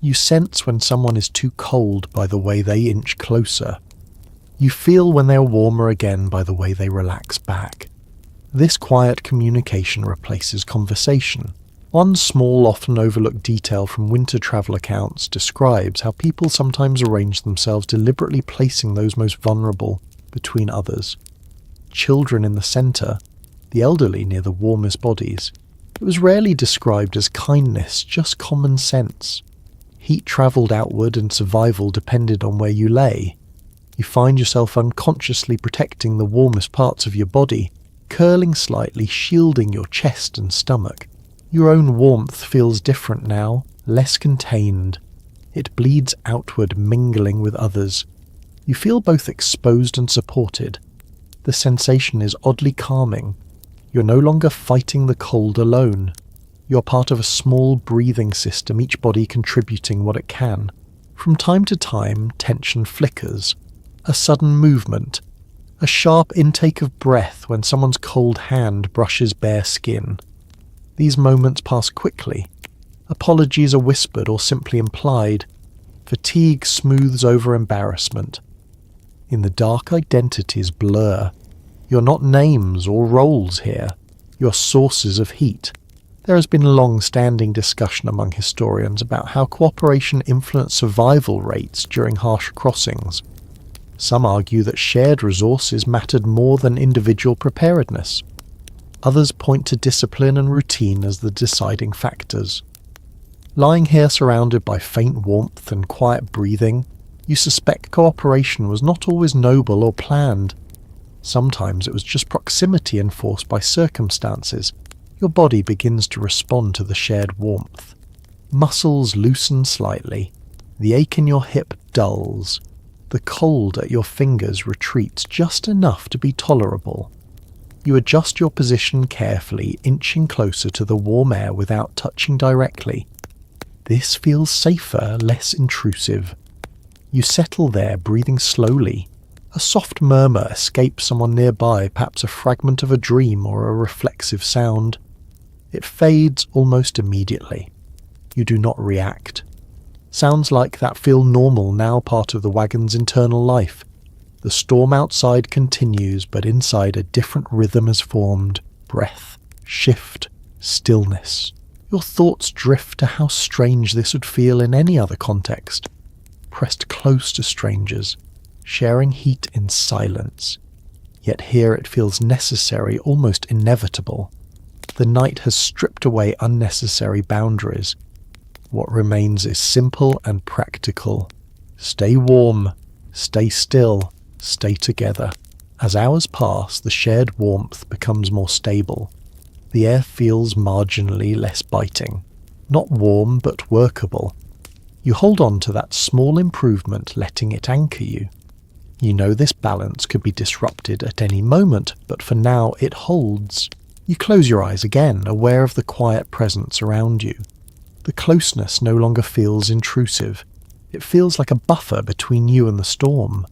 You sense when someone is too cold by the way they inch closer. You feel when they are warmer again by the way they relax back. This quiet communication replaces conversation. One small, often overlooked detail from winter travel accounts describes how people sometimes arrange themselves deliberately placing those most vulnerable between others. Children in the centre, the elderly near the warmest bodies. It was rarely described as kindness, just common sense. Heat travelled outward and survival depended on where you lay. You find yourself unconsciously protecting the warmest parts of your body, curling slightly, shielding your chest and stomach. Your own warmth feels different now, less contained. It bleeds outward, mingling with others. You feel both exposed and supported. The sensation is oddly calming. You're no longer fighting the cold alone. You're part of a small breathing system, each body contributing what it can. From time to time, tension flickers. A sudden movement. A sharp intake of breath when someone's cold hand brushes bare skin. These moments pass quickly. Apologies are whispered or simply implied. Fatigue smooths over embarrassment. In the dark, identities blur. You're not names or roles here. You're sources of heat. There has been long-standing discussion among historians about how cooperation influenced survival rates during harsh crossings. Some argue that shared resources mattered more than individual preparedness. Others point to discipline and routine as the deciding factors. Lying here surrounded by faint warmth and quiet breathing, you suspect cooperation was not always noble or planned. Sometimes it was just proximity enforced by circumstances. Your body begins to respond to the shared warmth. Muscles loosen slightly. The ache in your hip dulls. The cold at your fingers retreats just enough to be tolerable. You adjust your position carefully, inching closer to the warm air without touching directly. This feels safer, less intrusive. You settle there, breathing slowly. A soft murmur escapes someone nearby, perhaps a fragment of a dream or a reflexive sound. It fades almost immediately. You do not react. Sounds like that feel normal, now part of the wagon's internal life. The storm outside continues, but inside a different rhythm has formed. Breath, shift, stillness. Your thoughts drift to how strange this would feel in any other context. Pressed close to strangers, sharing heat in silence. Yet here it feels necessary, almost inevitable. The night has stripped away unnecessary boundaries. What remains is simple and practical. Stay warm, stay still, stay together. As hours pass, the shared warmth becomes more stable. The air feels marginally less biting. Not warm, but workable. You hold on to that small improvement, letting it anchor you. You know this balance could be disrupted at any moment, but for now it holds. You close your eyes again, aware of the quiet presence around you. The closeness no longer feels intrusive. It feels like a buffer between you and the storm.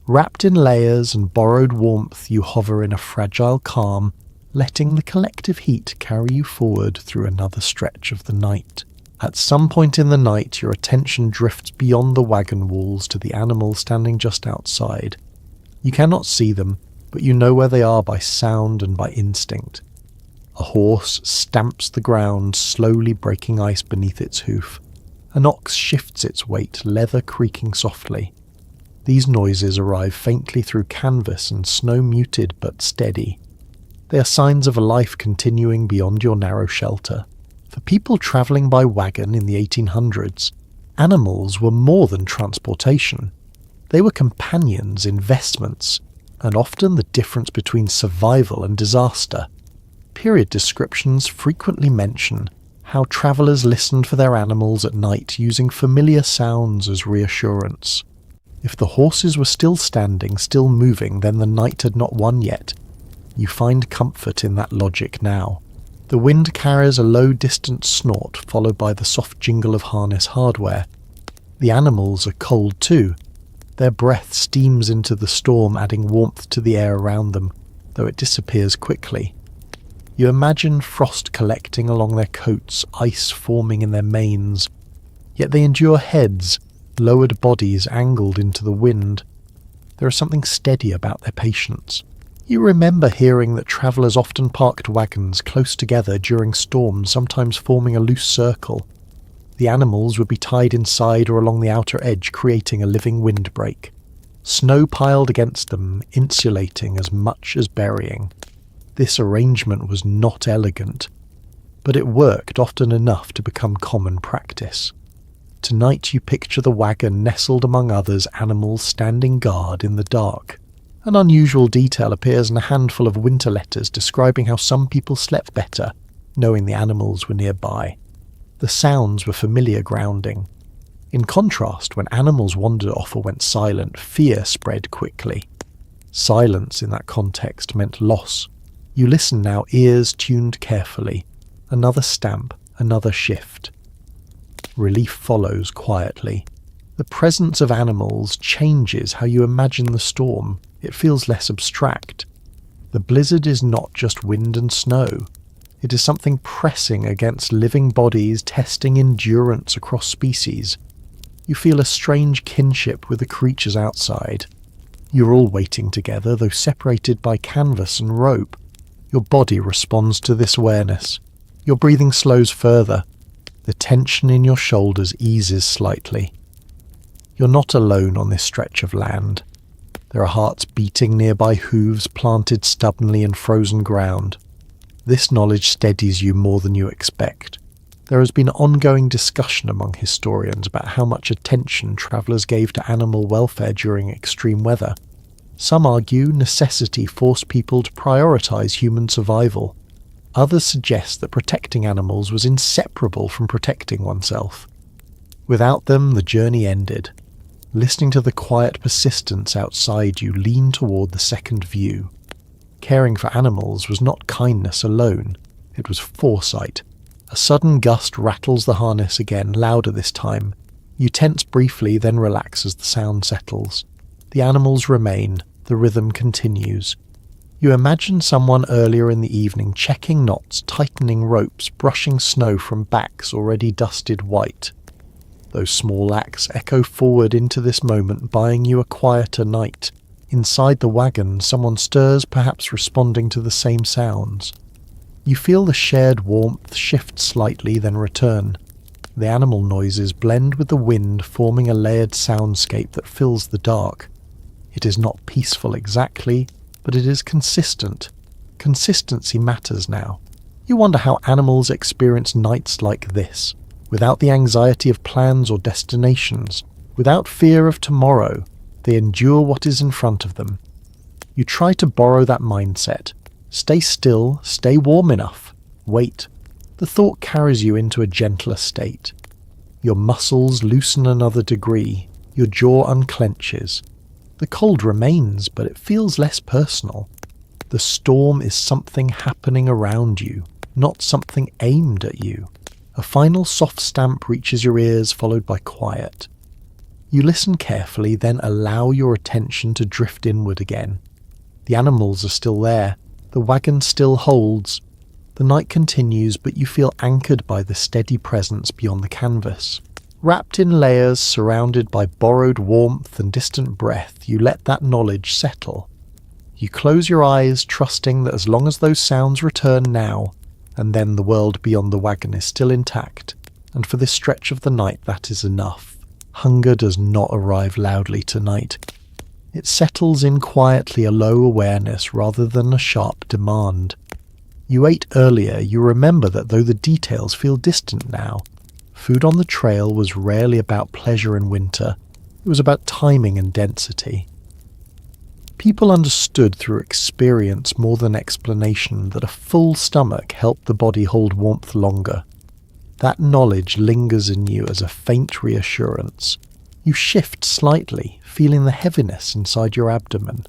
Wrapped in layers and borrowed warmth, you hover in a fragile calm, letting the collective heat carry you forward through another stretch of the night. At some point in the night, your attention drifts beyond the wagon walls to the animals standing just outside. You cannot see them, but you know where they are by sound and by instinct. A horse stamps the ground, slowly breaking ice beneath its hoof. An ox shifts its weight, leather creaking softly. These noises arrive faintly through canvas and snow, muted but steady. They are signs of a life continuing beyond your narrow shelter. For people travelling by wagon in the 1800s, animals were more than transportation. They were companions, investments, and often the difference between survival and disaster. Period descriptions frequently mention how travellers listened for their animals at night, using familiar sounds as reassurance. If the horses were still standing, still moving, then the night had not won yet. You find comfort in that logic now. The wind carries a low distant snort, followed by the soft jingle of harness hardware. The animals are cold too. Their breath steams into the storm, adding warmth to the air around them, though it disappears quickly. You imagine frost collecting along their coats, ice forming in their manes. Yet they endure heads, lowered bodies angled into the wind. There is something steady about their patience. You remember hearing that travellers often parked wagons close together during storms, sometimes forming a loose circle. The animals would be tied inside or along the outer edge, creating a living windbreak. Snow piled against them, insulating as much as burying. This arrangement was not elegant, but it worked often enough to become common practice. Tonight you picture the wagon nestled among others, animals standing guard in the dark. An unusual detail appears in a handful of winter letters describing how some people slept better, knowing the animals were nearby. The sounds were familiar grounding. In contrast, when animals wandered off or went silent, fear spread quickly. Silence in that context meant loss. You listen now, ears tuned carefully. Another stamp, another shift. Relief follows quietly. The presence of animals changes how you imagine the storm. It feels less abstract. The blizzard is not just wind and snow. It is something pressing against living bodies, testing endurance across species. You feel a strange kinship with the creatures outside. You're all waiting together, though separated by canvas and rope. Your body responds to this awareness. Your breathing slows further. The tension in your shoulders eases slightly. You're not alone on this stretch of land. There are hearts beating nearby, hooves planted stubbornly in frozen ground. This knowledge steadies you more than you expect. There has been ongoing discussion among historians about how much attention travellers gave to animal welfare during extreme weather. Some argue necessity forced people to prioritise human survival. Others suggest that protecting animals was inseparable from protecting oneself. Without them, the journey ended. Listening to the quiet persistence outside you, lean toward the second view. Caring for animals was not kindness alone, it was foresight. A sudden gust rattles the harness again, louder this time. You tense briefly, then relax as the sound settles. The animals remain, the rhythm continues. You imagine someone earlier in the evening checking knots, tightening ropes, brushing snow from backs already dusted white. Those small acts echo forward into this moment, buying you a quieter night. Inside the wagon, someone stirs, perhaps responding to the same sounds. You feel the shared warmth shift slightly, then return. The animal noises blend with the wind, forming a layered soundscape that fills the dark. It is not peaceful exactly, but it is consistent. Consistency matters now. You wonder how animals experience nights like this, without the anxiety of plans or destinations, without fear of tomorrow. They endure what is in front of them. You try to borrow that mindset. Stay still, stay warm enough, wait. The thought carries you into a gentler state. Your muscles loosen another degree, your jaw unclenches. The cold remains, but it feels less personal. The storm is something happening around you, not something aimed at you. A final soft stamp reaches your ears, followed by quiet. You listen carefully, then allow your attention to drift inward again. The animals are still there. The wagon still holds. The night continues, but you feel anchored by the steady presence beyond the canvas. Wrapped in layers, surrounded by borrowed warmth and distant breath, you let that knowledge settle. You close your eyes, trusting that as long as those sounds return now, and then the world beyond the wagon is still intact, and for this stretch of the night that is enough. Hunger does not arrive loudly tonight. It settles in quietly, a low awareness rather than a sharp demand. You ate earlier, you remember that though the details feel distant now, food on the trail was rarely about pleasure in winter, it was about timing and density. People understood through experience more than explanation that a full stomach helped the body hold warmth longer. That knowledge lingers in you as a faint reassurance. You shift slightly, feeling the heaviness inside your abdomen.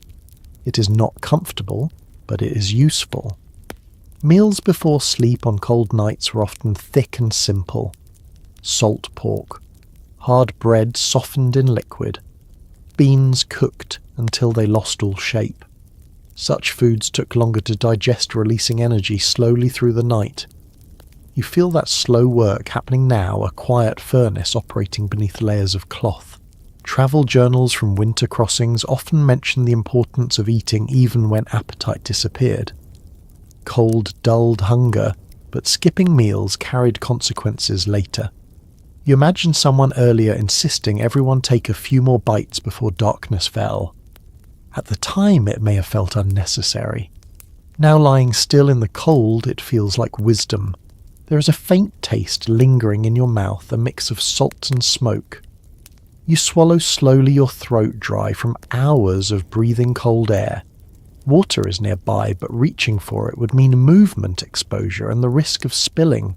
It is not comfortable, but it is useful. Meals before sleep on cold nights were often thick and simple. Salt pork, hard bread softened in liquid, beans cooked until they lost all shape. Such foods took longer to digest, releasing energy slowly through the night. You feel that slow work happening now, a quiet furnace operating beneath layers of cloth. Travel journals from winter crossings often mention the importance of eating even when appetite disappeared. Cold dulled hunger, but skipping meals carried consequences later. You imagine someone earlier insisting everyone take a few more bites before darkness fell. At the time it may have felt unnecessary. Now lying still in the cold it feels like wisdom. There is a faint taste lingering in your mouth, a mix of salt and smoke. You swallow slowly, your throat dry from hours of breathing cold air. Water is nearby, but reaching for it would mean movement exposure and the risk of spilling.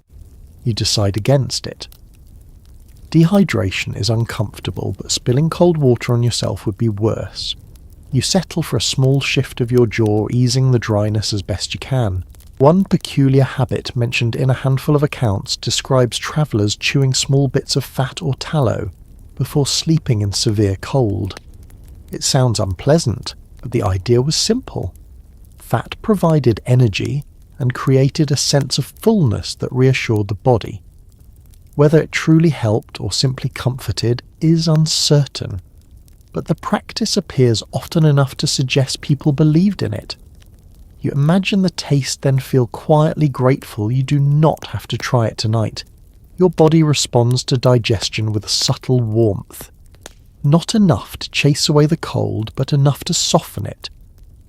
You decide against it. Dehydration is uncomfortable, but spilling cold water on yourself would be worse. You settle for a small shift of your jaw, easing the dryness as best you can. One peculiar habit mentioned in a handful of accounts describes travellers chewing small bits of fat or tallow before sleeping in severe cold. It sounds unpleasant, but the idea was simple. Fat provided energy and created a sense of fullness that reassured the body. Whether it truly helped or simply comforted is uncertain, but the practice appears often enough to suggest people believed in it. You imagine the taste, then feel quietly grateful you do not have to try it tonight. Your body responds to digestion with a subtle warmth. Not enough to chase away the cold, but enough to soften it.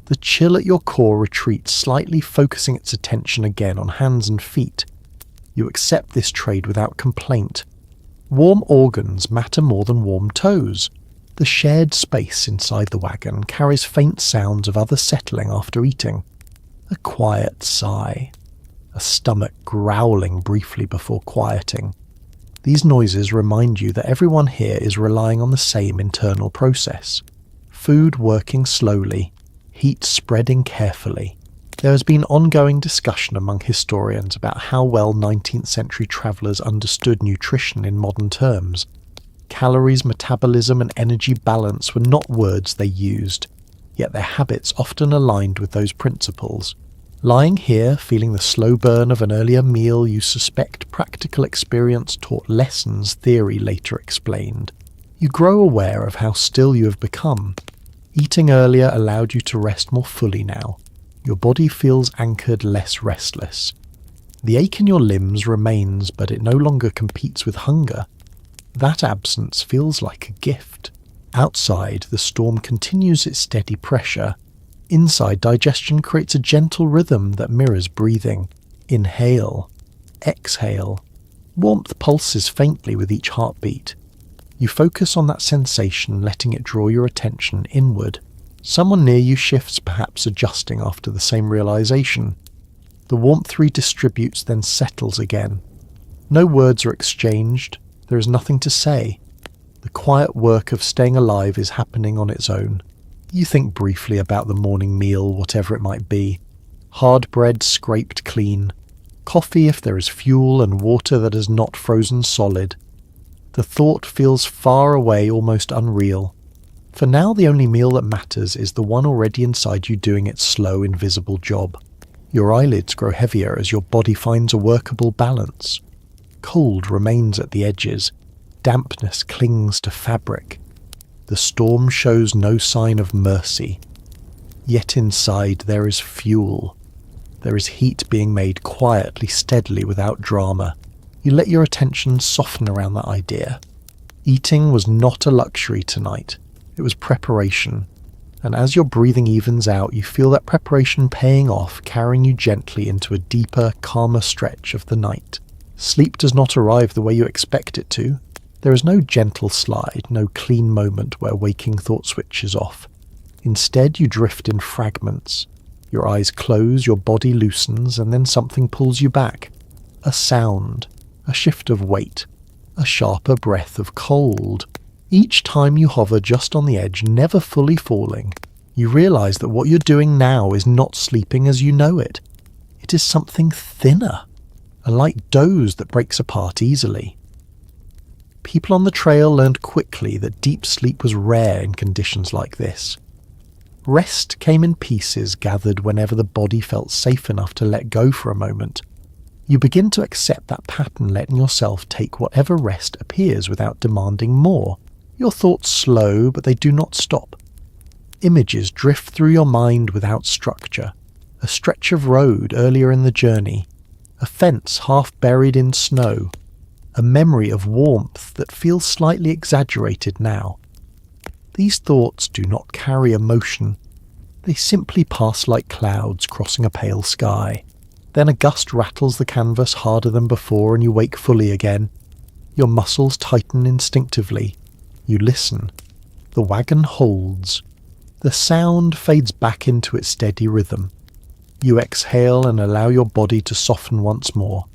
The chill at your core retreats slightly, focusing its attention again on hands and feet. You accept this trade without complaint. Warm organs matter more than warm toes. The shared space inside the wagon carries faint sounds of others settling after eating. A quiet sigh. A stomach growling briefly before quieting. These noises remind you that everyone here is relying on the same internal process. Food working slowly, heat spreading carefully. There has been ongoing discussion among historians about how well 19th century travellers understood nutrition in modern terms. Calories, metabolism and energy balance were not words they used, yet their habits often aligned with those principles. Lying here, feeling the slow burn of an earlier meal, you suspect practical experience taught lessons theory later explained. You grow aware of how still you have become. Eating earlier allowed you to rest more fully now. Your body feels anchored, less restless. The ache in your limbs remains, but it no longer competes with hunger. That absence feels like a gift. Outside, the storm continues its steady pressure. Inside, digestion creates a gentle rhythm that mirrors breathing. Inhale. Exhale. Warmth pulses faintly with each heartbeat. You focus on that sensation, letting it draw your attention inward. Someone near you shifts, perhaps adjusting after the same realization. The warmth redistributes, then settles again. No words are exchanged. There is nothing to say. The quiet work of staying alive is happening on its own. You think briefly about the morning meal, whatever it might be. Hard bread scraped clean. Coffee if there is fuel, and water that is not frozen solid. The thought feels far away, almost unreal. For now, the only meal that matters is the one already inside you doing its slow, invisible job. Your eyelids grow heavier as your body finds a workable balance. Cold remains at the edges. Dampness clings to fabric. The storm shows no sign of mercy. Yet inside there is fuel. There is heat being made quietly, steadily, without drama. You let your attention soften around that idea. Eating was not a luxury tonight. It was preparation. And as your breathing evens out, you feel that preparation paying off, carrying you gently into a deeper, calmer stretch of the night. Sleep does not arrive the way you expect it to. There is no gentle slide, no clean moment where waking thought switches off. Instead, you drift in fragments. Your eyes close, your body loosens, and then something pulls you back. A sound, a shift of weight, a sharper breath of cold. Each time you hover just on the edge, never fully falling, you realize that what you're doing now is not sleeping as you know it. It is something thinner, a light doze that breaks apart easily. People on the trail learned quickly that deep sleep was rare in conditions like this. Rest came in pieces gathered whenever the body felt safe enough to let go for a moment. You begin to accept that pattern, letting yourself take whatever rest appears without demanding more. Your thoughts slow, but they do not stop. Images drift through your mind without structure. A stretch of road earlier in the journey, a fence half buried in snow, a memory of warmth that feels slightly exaggerated now. These thoughts do not carry emotion. They simply pass like clouds crossing a pale sky. Then a gust rattles the canvas harder than before and you wake fully again. Your muscles tighten instinctively. You listen. The wagon holds. The sound fades back into its steady rhythm. You exhale and allow your body to soften once more.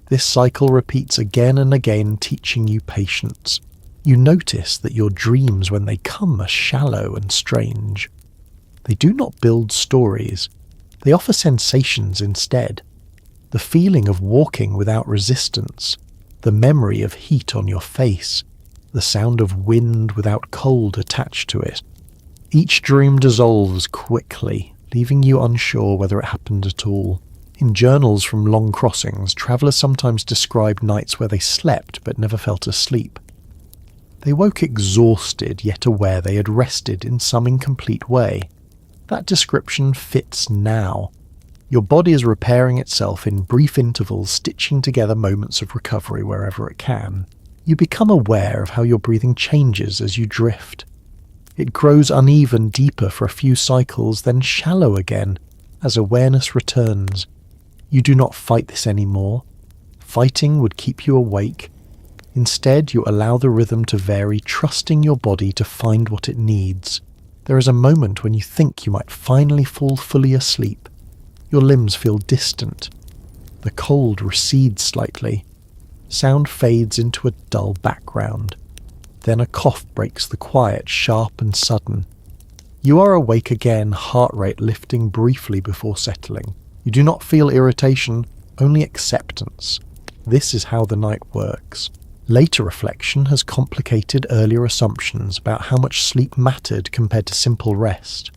This cycle repeats again and again, teaching you patience. You notice that your dreams, when they come, are shallow and strange. They do not build stories. They offer sensations instead. The feeling of walking without resistance, the memory of heat on your face, the sound of wind without cold attached to it. Each dream dissolves quickly, leaving you unsure whether it happened at all. In journals from long crossings, travellers sometimes describe nights where they slept but never felt asleep. They woke exhausted, yet aware they had rested in some incomplete way. That description fits now. Your body is repairing itself in brief intervals, stitching together moments of recovery wherever it can. You become aware of how your breathing changes as you drift. It grows uneven, deeper for a few cycles, then shallow again as awareness returns. You do not fight this anymore. Fighting would keep you awake. Instead, you allow the rhythm to vary, trusting your body to find what it needs. There is a moment when you think you might finally fall fully asleep. Your limbs feel distant. The cold recedes slightly. Sound fades into a dull background. Then a cough breaks the quiet, sharp and sudden. You are awake again, heart rate lifting briefly before settling. You do not feel irritation, only acceptance. This is how the night works. Later reflection has complicated earlier assumptions about how much sleep mattered compared to simple rest.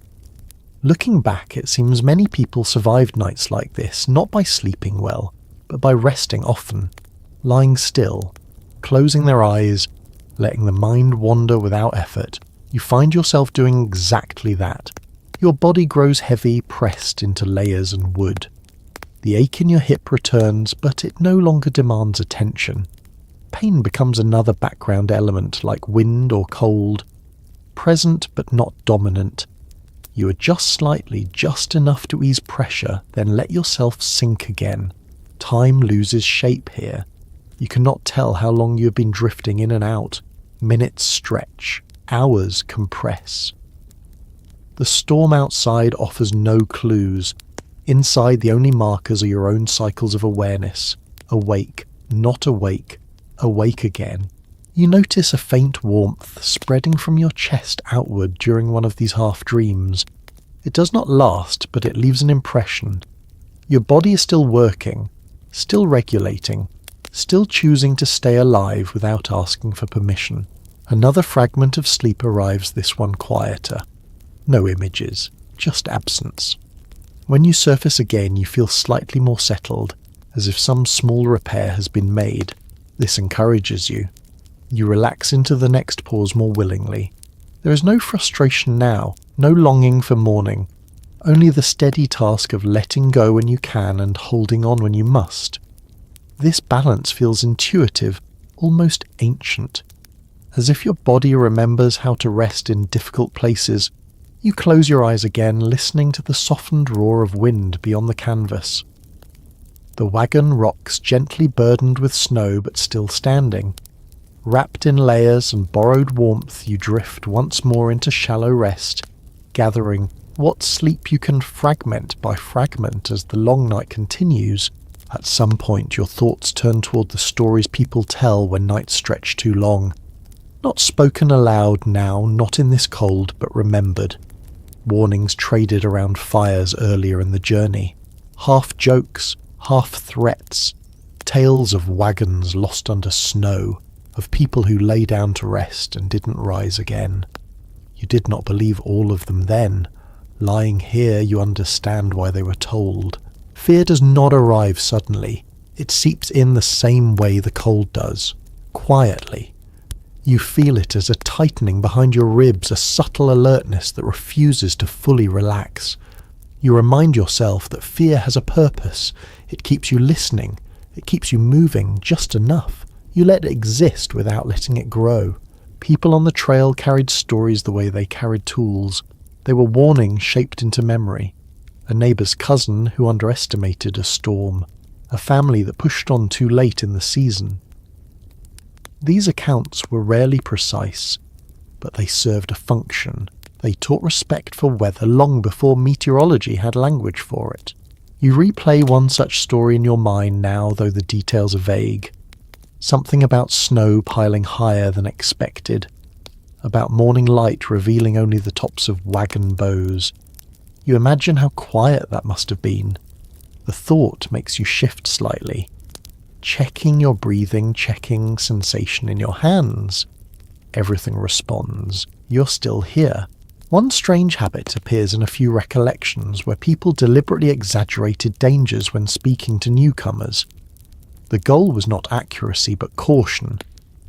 Looking back, it seems many people survived nights like this, not by sleeping well, but by resting often, lying still, closing their eyes, letting the mind wander without effort. You find yourself doing exactly that. Your body grows heavy, pressed into layers and wood. The ache in your hip returns, but it no longer demands attention. Pain becomes another background element, like wind or cold. Present but not dominant. You adjust slightly, just enough to ease pressure, then let yourself sink again. Time loses shape here. You cannot tell how long you have been drifting in and out. Minutes stretch, hours compress. The storm outside offers no clues. Inside, the only markers are your own cycles of awareness. Awake, not awake, awake again. You notice a faint warmth spreading from your chest outward during one of these half-dreams. It does not last, but it leaves an impression. Your body is still working, still regulating, still choosing to stay alive without asking for permission. Another fragment of sleep arrives, this one quieter. No images, just absence. When you surface again, you feel slightly more settled, as if some small repair has been made. This encourages you. You relax into the next pause more willingly. There is no frustration now, no longing for morning. only the steady task of letting go when you can and holding on when you must. This balance feels intuitive, almost ancient. As if your body remembers how to rest in difficult places, you close your eyes again, listening to the softened roar of wind beyond the canvas. The wagon rocks gently burdened with snow but still standing. Wrapped in layers and borrowed warmth, you drift once more into shallow rest, gathering what sleep you can fragment by fragment as the long night continues. At some point your thoughts turn toward the stories people tell when nights stretch too long. Not spoken aloud now, not in this cold, but remembered. Warnings traded around fires earlier in the journey. Half jokes, half threats. Tales of wagons lost under snow, of people who lay down to rest and didn't rise again. You did not believe all of them then. Lying here, you understand why they were told. Fear does not arrive suddenly. It seeps in the same way the cold does, quietly. You feel it as a tightening behind your ribs, a subtle alertness that refuses to fully relax. You remind yourself that fear has a purpose. It keeps you listening. It keeps you moving just enough. You let it exist without letting it grow. People on the trail carried stories the way they carried tools. They were warnings shaped into memory. A neighbour's cousin who underestimated a storm. A family that pushed on too late in the season. These accounts were rarely precise, but they served a function. They taught respect for weather long before meteorology had language for it. You replay one such story in your mind now, though the details are vague. Something about snow piling higher than expected. About morning light revealing only the tops of wagon bows. You imagine how quiet that must have been. The thought makes you shift slightly. Checking your breathing, checking sensation in your hands. Everything responds. You're still here. One strange habit appears in a few recollections where people deliberately exaggerated dangers when speaking to newcomers. The goal was not accuracy but caution.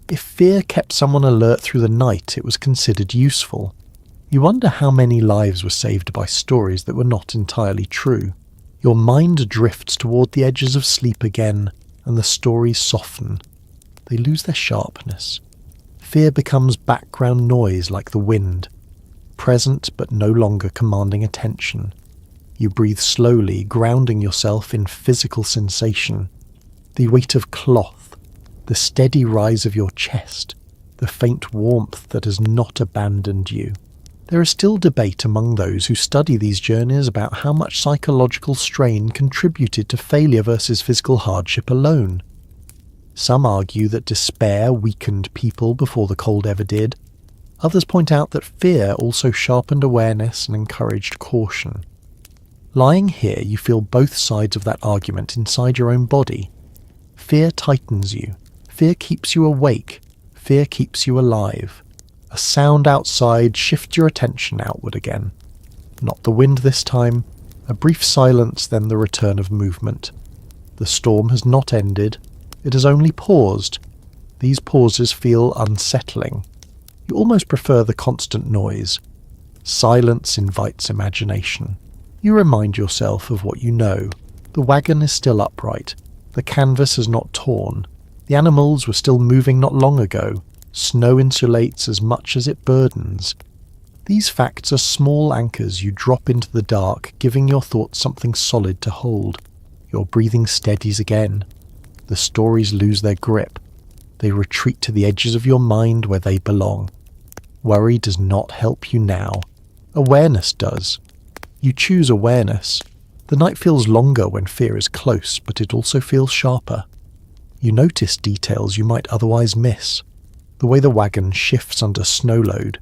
If fear kept someone alert through the night, it was considered useful. You wonder how many lives were saved by stories that were not entirely true. Your mind drifts toward the edges of sleep again, and the stories soften. They lose their sharpness. Fear becomes background noise like the wind, present but no longer commanding attention. You breathe slowly, grounding yourself in physical sensation. The weight of cloth, the steady rise of your chest, the faint warmth that has not abandoned you. There is still debate among those who study these journeys about how much psychological strain contributed to failure versus physical hardship alone. Some argue that despair weakened people before the cold ever did. Others point out that fear also sharpened awareness and encouraged caution. Lying here, you feel both sides of that argument inside your own body. Fear tightens you. Fear keeps you awake. Fear keeps you alive. A sound outside shifts your attention outward again. Not the wind this time. A brief silence, then the return of movement. The storm has not ended. It has only paused. These pauses feel unsettling. You almost prefer the constant noise. Silence invites imagination. You remind yourself of what you know. The wagon is still upright. The canvas has not torn. The animals were still moving not long ago. Snow insulates as much as it burdens. These facts are small anchors you drop into the dark, giving your thoughts something solid to hold. Your breathing steadies again. The stories lose their grip. They retreat to the edges of your mind where they belong. Worry does not help you now. Awareness does. You choose awareness. The night feels longer when fear is close, but it also feels sharper. You notice details you might otherwise miss. The way the wagon shifts under snow load.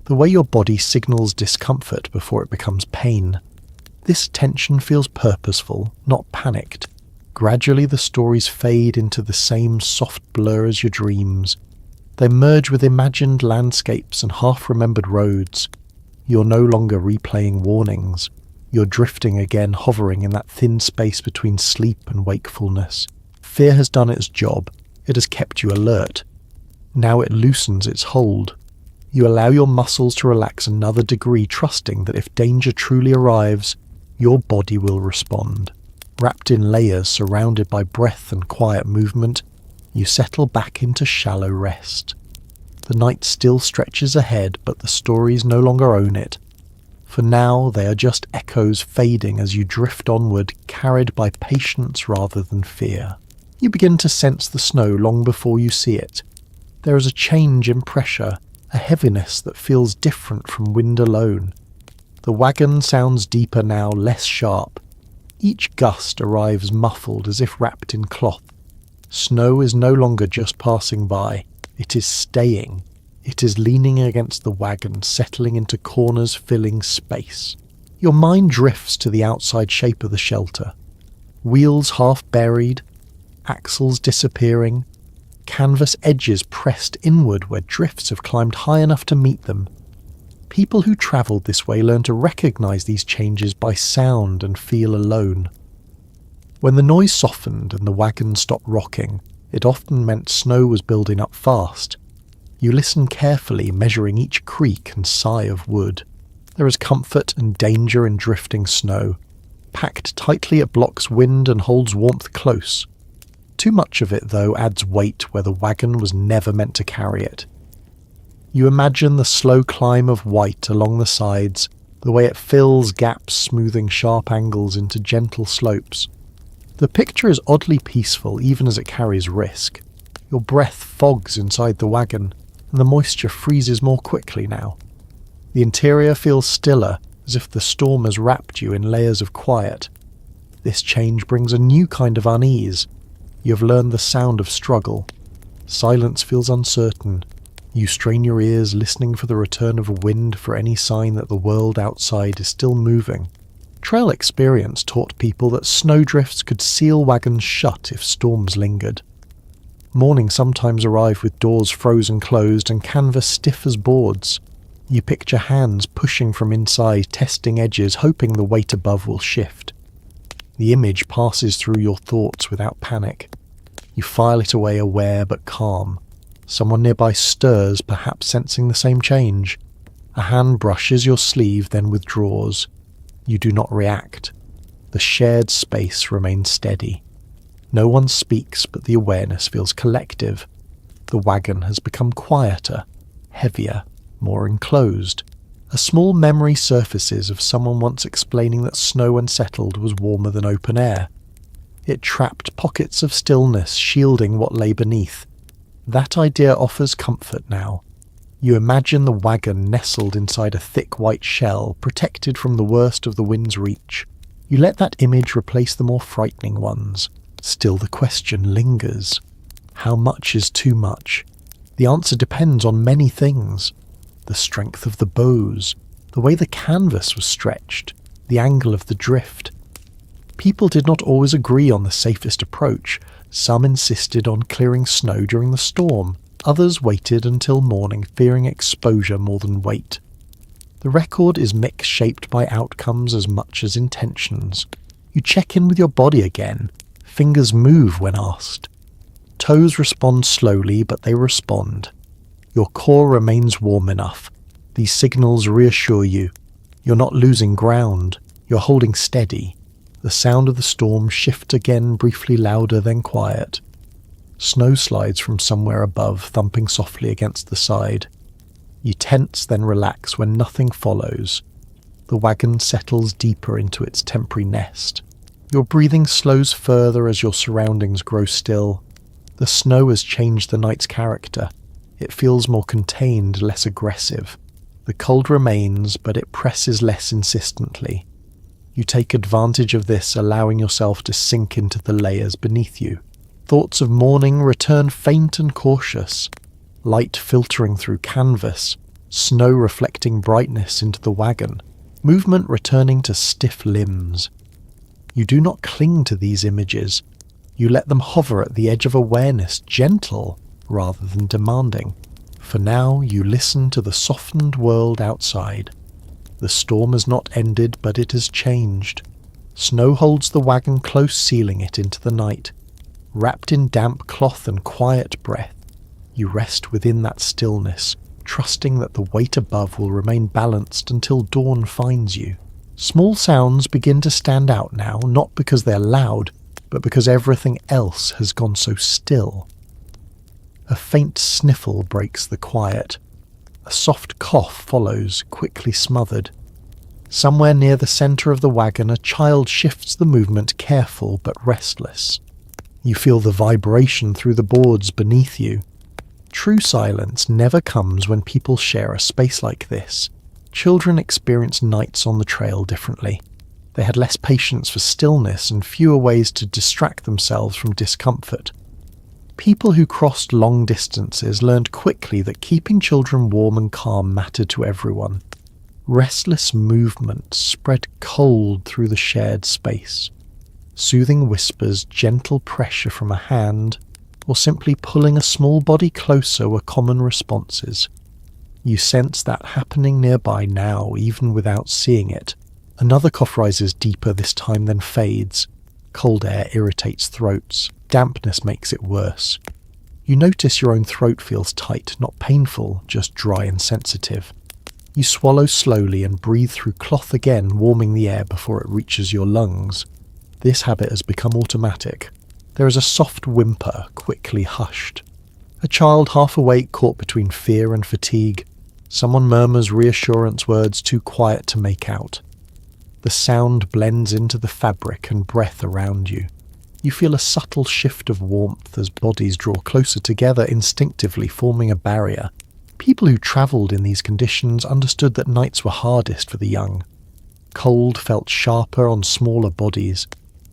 The way your body signals discomfort before it becomes pain. This tension feels purposeful, not panicked. Gradually the stories fade into the same soft blur as your dreams. They merge with imagined landscapes and half-remembered roads. You're no longer replaying warnings. You're drifting again, hovering in that thin space between sleep and wakefulness. Fear has done its job. It has kept you alert. Now it loosens its hold. You allow your muscles to relax another degree, trusting that if danger truly arrives, your body will respond. Wrapped in layers, surrounded by breath and quiet movement, you settle back into shallow rest. The night still stretches ahead, but the stories no longer own it. For now, they are just echoes fading as you drift onward, carried by patience rather than fear. You begin to sense the snow long before you see it. There is a change in pressure, a heaviness that feels different from wind alone. The wagon sounds deeper now, less sharp. Each gust arrives muffled as if wrapped in cloth. Snow is no longer just passing by, it is staying. It is leaning against the wagon, settling into corners, filling space. Your mind drifts to the outside shape of the shelter. Wheels half buried, axles disappearing, canvas edges pressed inward where drifts have climbed high enough to meet them. People who travelled this way learn to recognise these changes by sound and feel alone. When the noise softened and the wagon stopped rocking, it often meant snow was building up fast. You listen carefully, measuring each creak and sigh of wood. There is comfort and danger in drifting snow. Packed tightly, it blocks wind and holds warmth close. Too much of it, though, adds weight where the wagon was never meant to carry it. You imagine the slow climb of white along the sides, the way it fills gaps, smoothing sharp angles into gentle slopes. The picture is oddly peaceful, even as it carries risk. Your breath fogs inside the wagon, and the moisture freezes more quickly now. The interior feels stiller, as if the storm has wrapped you in layers of quiet. This change brings a new kind of unease. You have learned the sound of struggle. Silence feels uncertain. You strain your ears, listening for the return of wind, for any sign that the world outside is still moving. Trail experience taught people that snowdrifts could seal wagons shut if storms lingered. Morning sometimes arrived with doors frozen closed and canvas stiff as boards. You picture hands pushing from inside, testing edges, hoping the weight above will shift. The image passes through your thoughts without panic. You file it away, aware but calm. Someone nearby stirs, perhaps sensing the same change. A hand brushes your sleeve, then withdraws. You do not react. The shared space remains steady. No one speaks, but the awareness feels collective. The wagon has become quieter, heavier, more enclosed. A small memory surfaces of someone once explaining that snow when settled was warmer than open air. It trapped pockets of stillness, shielding what lay beneath. That idea offers comfort now. You imagine the wagon nestled inside a thick white shell, protected from the worst of the wind's reach. You let that image replace the more frightening ones. Still the question lingers. How much is too much? The answer depends on many things. The strength of the bows, the way the canvas was stretched, the angle of the drift. People did not always agree on the safest approach. Some insisted on clearing snow during the storm. Others waited until morning, fearing exposure more than weight. The record is mix shaped by outcomes as much as intentions. You check in with your body again. Fingers move when asked. Toes respond slowly, but they respond. Your core remains warm enough. These signals reassure you. You're not losing ground. You're holding steady. The sound of the storm shifts again, briefly louder, then quiet. Snow slides from somewhere above, thumping softly against the side. You tense, then relax when nothing follows. The wagon settles deeper into its temporary nest. Your breathing slows further as your surroundings grow still. The snow has changed the night's character. It feels more contained, less aggressive. The cold remains, but it presses less insistently. You take advantage of this, allowing yourself to sink into the layers beneath you. Thoughts of morning return faint and cautious. Light filtering through canvas, snow reflecting brightness into the wagon, movement returning to stiff limbs. You do not cling to these images. You let them hover at the edge of awareness, gentle rather than demanding. For now, you listen to the softened world outside. The storm has not ended, but it has changed. Snow holds the wagon close, sealing it into the night. Wrapped in damp cloth and quiet breath, you rest within that stillness, trusting that the weight above will remain balanced until dawn finds you. Small sounds begin to stand out now, not because they're loud, but because everything else has gone so still. A faint sniffle breaks the quiet. A soft cough follows, quickly smothered. Somewhere near the centre of the wagon, a child shifts the movement, careful but restless. You feel the vibration through the boards beneath you. True silence never comes when people share a space like this. Children experience nights on the trail differently. They had less patience for stillness and fewer ways to distract themselves from discomfort. People who crossed long distances learned quickly that keeping children warm and calm mattered to everyone. Restless movement spread cold through the shared space. Soothing whispers, gentle pressure from a hand, or simply pulling a small body closer were common responses. You sense that happening nearby now, even without seeing it. Another cough rises deeper this time, then fades. Cold air irritates throats. Dampness makes it worse. You notice your own throat feels tight, not painful, just dry and sensitive. You swallow slowly and breathe through cloth again, warming the air before it reaches your lungs. This habit has become automatic. There is a soft whimper, quickly hushed. A child half awake, caught between fear and fatigue. Someone murmurs reassurance words too quiet to make out. The sound blends into the fabric and breath around you. You feel a subtle shift of warmth as bodies draw closer together, instinctively forming a barrier. People who travelled in these conditions understood that nights were hardest for the young. Cold felt sharper on smaller bodies.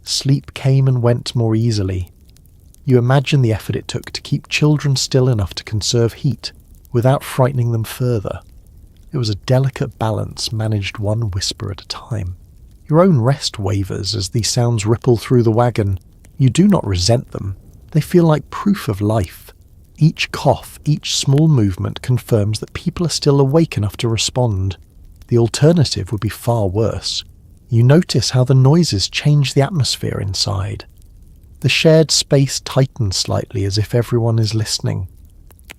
Sleep came and went more easily. You imagine the effort it took to keep children still enough to conserve heat without frightening them further. It was a delicate balance, managed one whisper at a time. Your own rest wavers as these sounds ripple through the wagon. You do not resent them. They feel like proof of life. Each cough, each small movement confirms that people are still awake enough to respond. The alternative would be far worse. You notice how the noises change the atmosphere inside. The shared space tightens slightly as if everyone is listening.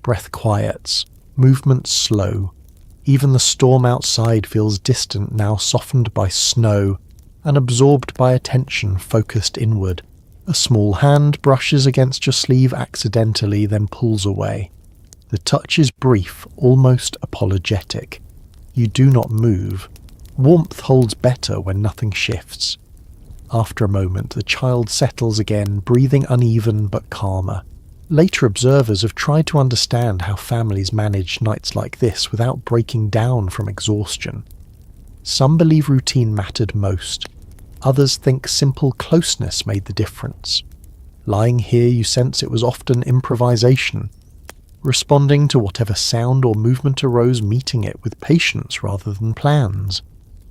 Breath quiets, movement slow. Even the storm outside feels distant now, softened by snow and absorbed by attention focused inward. A small hand brushes against your sleeve accidentally, then pulls away. The touch is brief, almost apologetic. You do not move. Warmth holds better when nothing shifts. After a moment, the child settles again, breathing uneven but calmer. Later observers have tried to understand how families manage nights like this without breaking down from exhaustion. Some believe routine mattered most. Others think simple closeness made the difference. Lying here, you sense it was often improvisation, responding to whatever sound or movement arose, meeting it with patience rather than plans.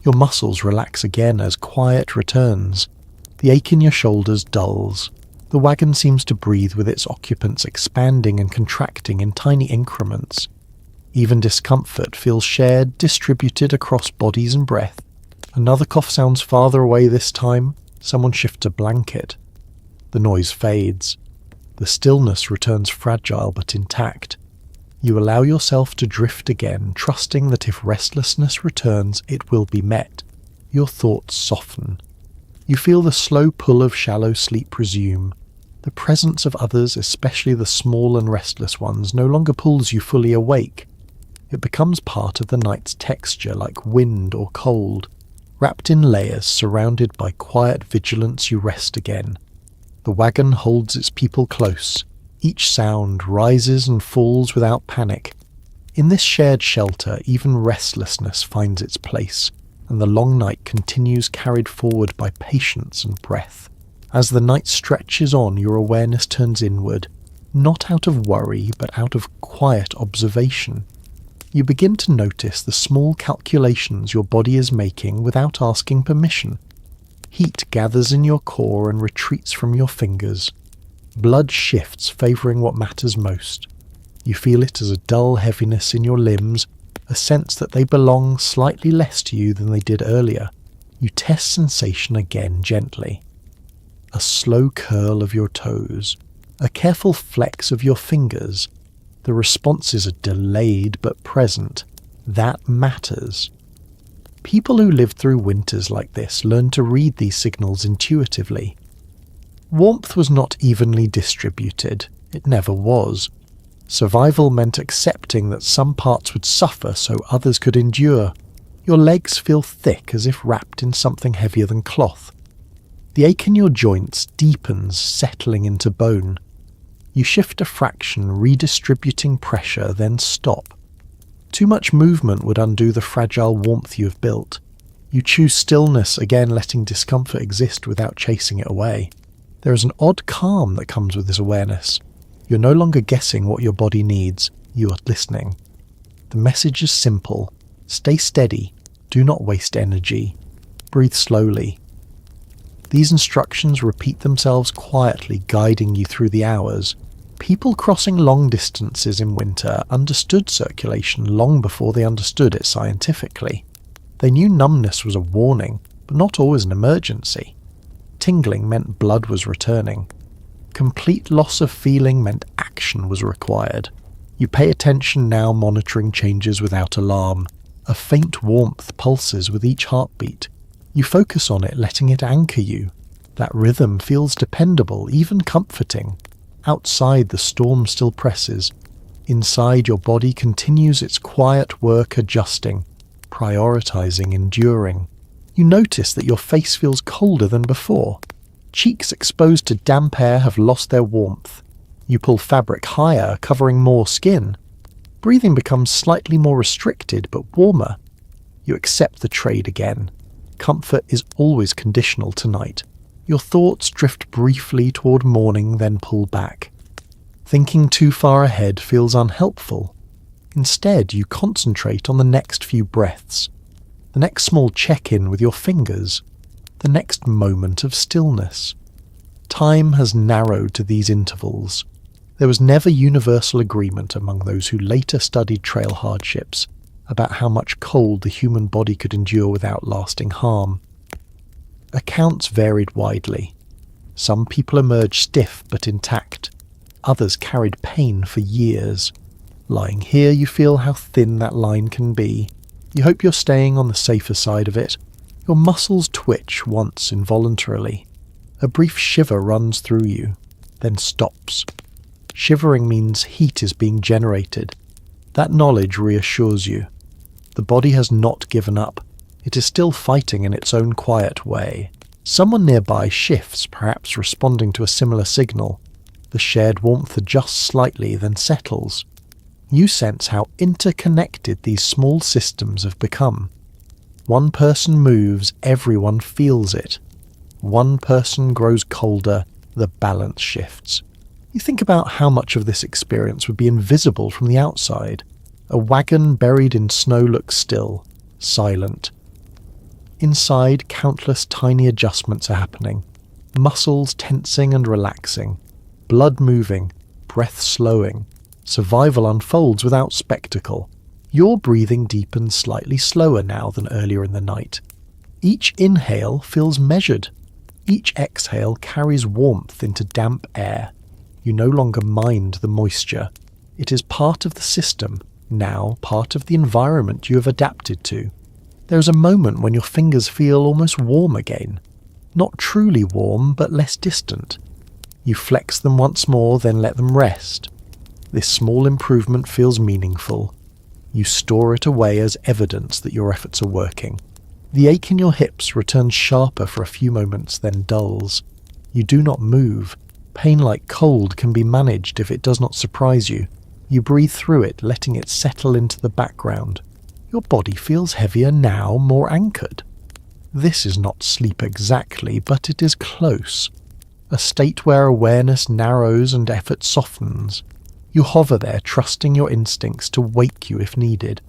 Your muscles relax again as quiet returns. The ache in your shoulders dulls. The wagon seems to breathe with its occupants expanding and contracting in tiny increments. Even discomfort feels shared, distributed across bodies and breath. Another cough sounds farther away this time. Someone shifts a blanket. The noise fades. The stillness returns fragile but intact. You allow yourself to drift again, trusting that if restlessness returns, it will be met. Your thoughts soften. You feel the slow pull of shallow sleep resume. The presence of others, especially the small and restless ones, no longer pulls you fully awake. It becomes part of the night's texture, like wind or cold. Wrapped in layers, surrounded by quiet vigilance, you rest again. The wagon holds its people close. Each sound rises and falls without panic. In this shared shelter, even restlessness finds its place, and the long night continues, carried forward by patience and breath. As the night stretches on, your awareness turns inward, not out of worry, but out of quiet observation. You begin to notice the small calculations your body is making without asking permission. Heat gathers in your core and retreats from your fingers. Blood shifts, favouring what matters most. You feel it as a dull heaviness in your limbs, a sense that they belong slightly less to you than they did earlier. You test sensation again gently. A slow curl of your toes, a careful flex of your fingers. The responses are delayed but present. That matters. People who live through winters like this learn to read these signals intuitively. Warmth was not evenly distributed. It never was. Survival meant accepting that some parts would suffer so others could endure. Your legs feel thick as if wrapped in something heavier than cloth. The ache in your joints deepens, settling into bone. You shift a fraction, redistributing pressure, then stop. Too much movement would undo the fragile warmth you have built. You choose stillness, again letting discomfort exist without chasing it away. There is an odd calm that comes with this awareness. You're no longer guessing what your body needs, you are listening. The message is simple. Stay steady. Do not waste energy. Breathe slowly. These instructions repeat themselves quietly, guiding you through the hours. People crossing long distances in winter understood circulation long before they understood it scientifically. They knew numbness was a warning, but not always an emergency. Tingling meant blood was returning. Complete loss of feeling meant action was required. You pay attention now, monitoring changes without alarm. A faint warmth pulses with each heartbeat. You focus on it, letting it anchor you. That rhythm feels dependable, even comforting. Outside, the storm still presses. Inside, your body continues its quiet work adjusting, prioritizing, enduring. You notice that your face feels colder than before. Cheeks exposed to damp air have lost their warmth. You pull fabric higher, covering more skin. Breathing becomes slightly more restricted, but warmer. You accept the trade again. Comfort is always conditional tonight. Your thoughts drift briefly toward morning, then pull back. Thinking too far ahead feels unhelpful. Instead, you concentrate on the next few breaths, the next small check-in with your fingers, the next moment of stillness. Time has narrowed to these intervals. There was never universal agreement among those who later studied trail hardships about how much cold the human body could endure without lasting harm. Accounts varied widely. Some people emerged stiff but intact. Others carried pain for years. Lying here, you feel how thin that line can be. You hope you're staying on the safer side of it. Your muscles twitch once involuntarily. A brief shiver runs through you, then stops. Shivering means heat is being generated. That knowledge reassures you. The body has not given up. It is still fighting in its own quiet way. Someone nearby shifts, perhaps responding to a similar signal. The shared warmth adjusts slightly, then settles. You sense how interconnected these small systems have become. One person moves, everyone feels it. One person grows colder, the balance shifts. You think about how much of this experience would be invisible from the outside. A wagon buried in snow looks still, silent. Inside, countless tiny adjustments are happening. Muscles tensing and relaxing. Blood moving. Breath slowing. Survival unfolds without spectacle. Your breathing deepens slightly slower now than earlier in the night. Each inhale feels measured. Each exhale carries warmth into damp air. You no longer mind the moisture. It is part of the system, now part of the environment you have adapted to. There is a moment when your fingers feel almost warm again. Not truly warm, but less distant. You flex them once more, then let them rest. This small improvement feels meaningful. You store it away as evidence that your efforts are working. The ache in your hips returns sharper for a few moments, then dulls. You do not move. Pain like cold can be managed if it does not surprise you. You breathe through it, letting it settle into the background. Your body feels heavier now, more anchored. This is not sleep exactly, but it is close. A state where awareness narrows and effort softens. You hover there, trusting your instincts to wake you if needed.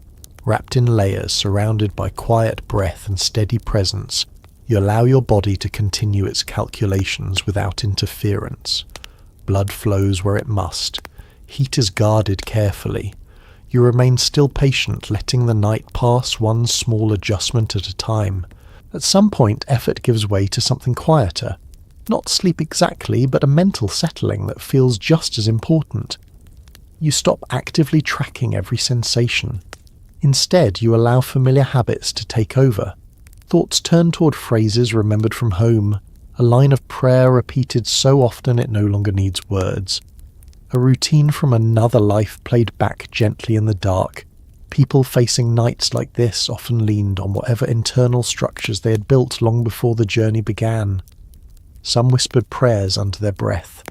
Wrapped in layers, surrounded by quiet breath and steady presence, you allow your body to continue its calculations without interference. Blood flows where it must. Heat is guarded carefully. You remain still patient, letting the night pass one small adjustment at a time. At some point, effort gives way to something quieter. Not sleep exactly, but a mental settling that feels just as important. You stop actively tracking every sensation. Instead, you allow familiar habits to take over. Thoughts turn toward phrases remembered from home, a line of prayer repeated so often it no longer needs words. A routine from another life played back gently in the dark. People facing nights like this often leaned on whatever internal structures they had built long before the journey began. Some whispered prayers under their breath.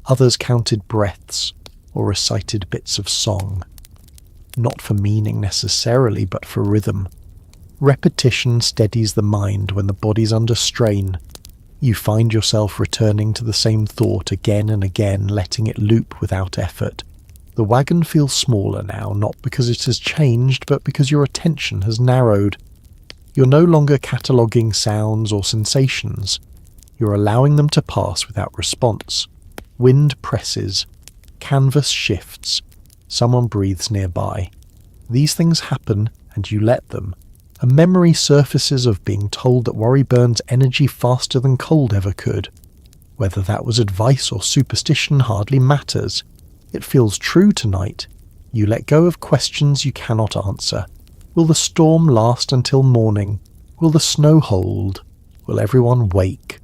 Others counted breaths or recited bits of song. Not for meaning necessarily, but for rhythm. Repetition steadies the mind when the body's under strain. You find yourself returning to the same thought again and again, letting it loop without effort. The wagon feels smaller now, not because it has changed, but because your attention has narrowed. You're no longer cataloguing sounds or sensations. You're allowing them to pass without response. Wind presses. Canvas shifts. Someone breathes nearby. These things happen, and you let them. A memory surfaces of being told that worry burns energy faster than cold ever could. Whether that was advice or superstition hardly matters. It feels true tonight. You let go of questions you cannot answer. Will the storm last until morning? Will the snow hold? Will everyone wake?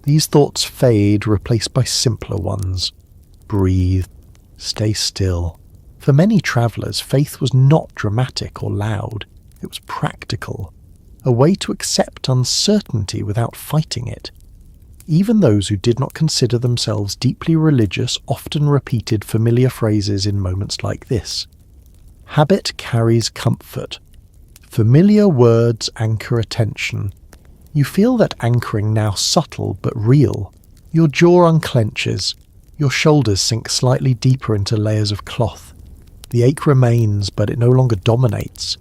These thoughts fade, replaced by simpler ones. Breathe. Stay still. For many travellers, faith was not dramatic or loud. It was practical, a way to accept uncertainty without fighting it. Even those who did not consider themselves deeply religious often repeated familiar phrases in moments like this. Habit carries comfort. Familiar words anchor attention. You feel that anchoring now subtle but real. Your jaw unclenches. Your shoulders sink slightly deeper into layers of cloth. The ache remains, but it no longer dominates.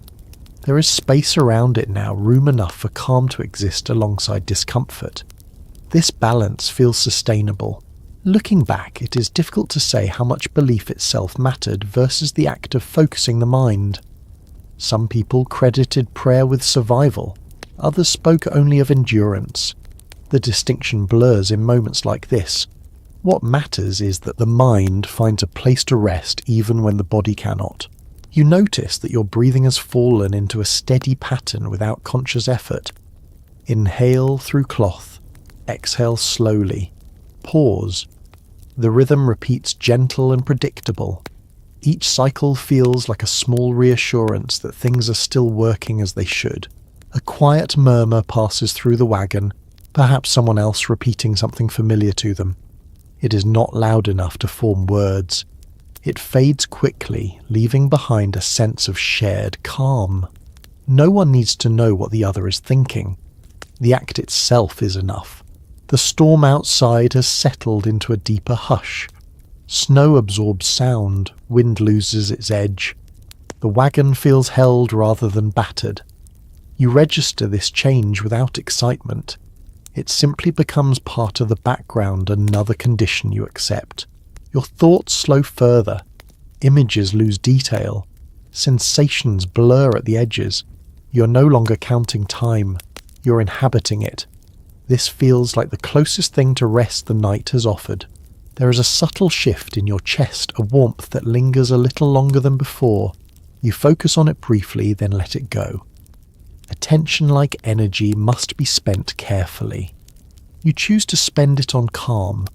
There is space around it now, room enough for calm to exist alongside discomfort. This balance feels sustainable. Looking back, it is difficult to say how much belief itself mattered versus the act of focusing the mind. Some people credited prayer with survival. Others spoke only of endurance. The distinction blurs in moments like this. What matters is that the mind finds a place to rest even when the body cannot. You notice that your breathing has fallen into a steady pattern without conscious effort. Inhale through cloth. Exhale slowly. Pause. The rhythm repeats gentle and predictable. Each cycle feels like a small reassurance that things are still working as they should. A quiet murmur passes through the wagon, perhaps someone else repeating something familiar to them. It is not loud enough to form words. It fades quickly, leaving behind a sense of shared calm. No one needs to know what the other is thinking. The act itself is enough. The storm outside has settled into a deeper hush. Snow absorbs sound, wind loses its edge. The wagon feels held rather than battered. You register this change without excitement. It simply becomes part of the background, another condition you accept. Your thoughts slow further. Images lose detail. Sensations blur at the edges. You're no longer counting time. You're inhabiting it. This feels like the closest thing to rest the night has offered. There is a subtle shift in your chest, a warmth that lingers a little longer than before. You focus on it briefly, then let it go. Attention, like energy, must be spent carefully. You choose to spend it on calm.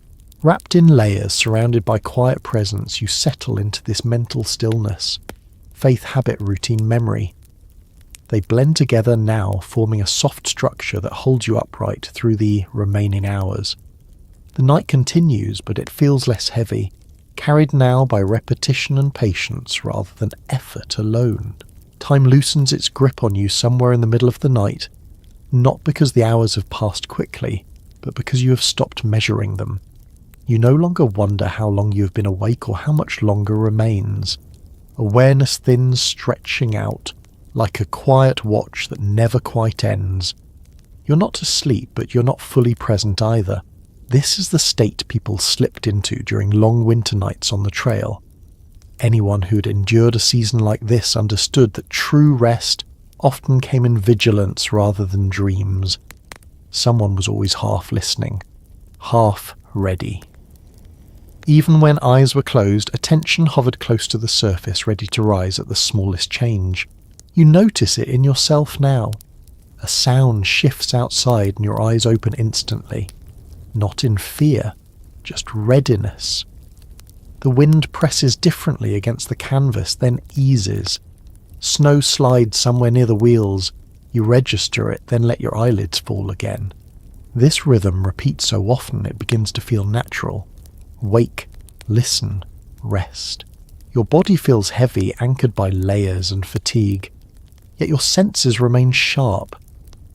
Wrapped in layers, surrounded by quiet presence, you settle into this mental stillness. Faith, habit, routine, memory. They blend together now, forming a soft structure that holds you upright through the remaining hours. The night continues, but it feels less heavy, carried now by repetition and patience rather than effort alone. Time loosens its grip on you somewhere in the middle of the night, not because the hours have passed quickly, but because you have stopped measuring them. You no longer wonder how long you have been awake or how much longer remains. Awareness thins, stretching out, like a quiet watch that never quite ends. You're not asleep, but you're not fully present either. This is the state people slipped into during long winter nights on the trail. Anyone who'd endured a season like this understood that true rest often came in vigilance rather than dreams. Someone was always half listening, half ready. Even when eyes were closed, attention hovered close to the surface, ready to rise at the smallest change. You notice it in yourself now. A sound shifts outside and your eyes open instantly. Not in fear, just readiness. The wind presses differently against the canvas, then eases. Snow slides somewhere near the wheels. You register it, then let your eyelids fall again. This rhythm repeats so often it begins to feel natural. Wake, listen, rest. Your body feels heavy, anchored by layers and fatigue. Yet your senses remain sharp.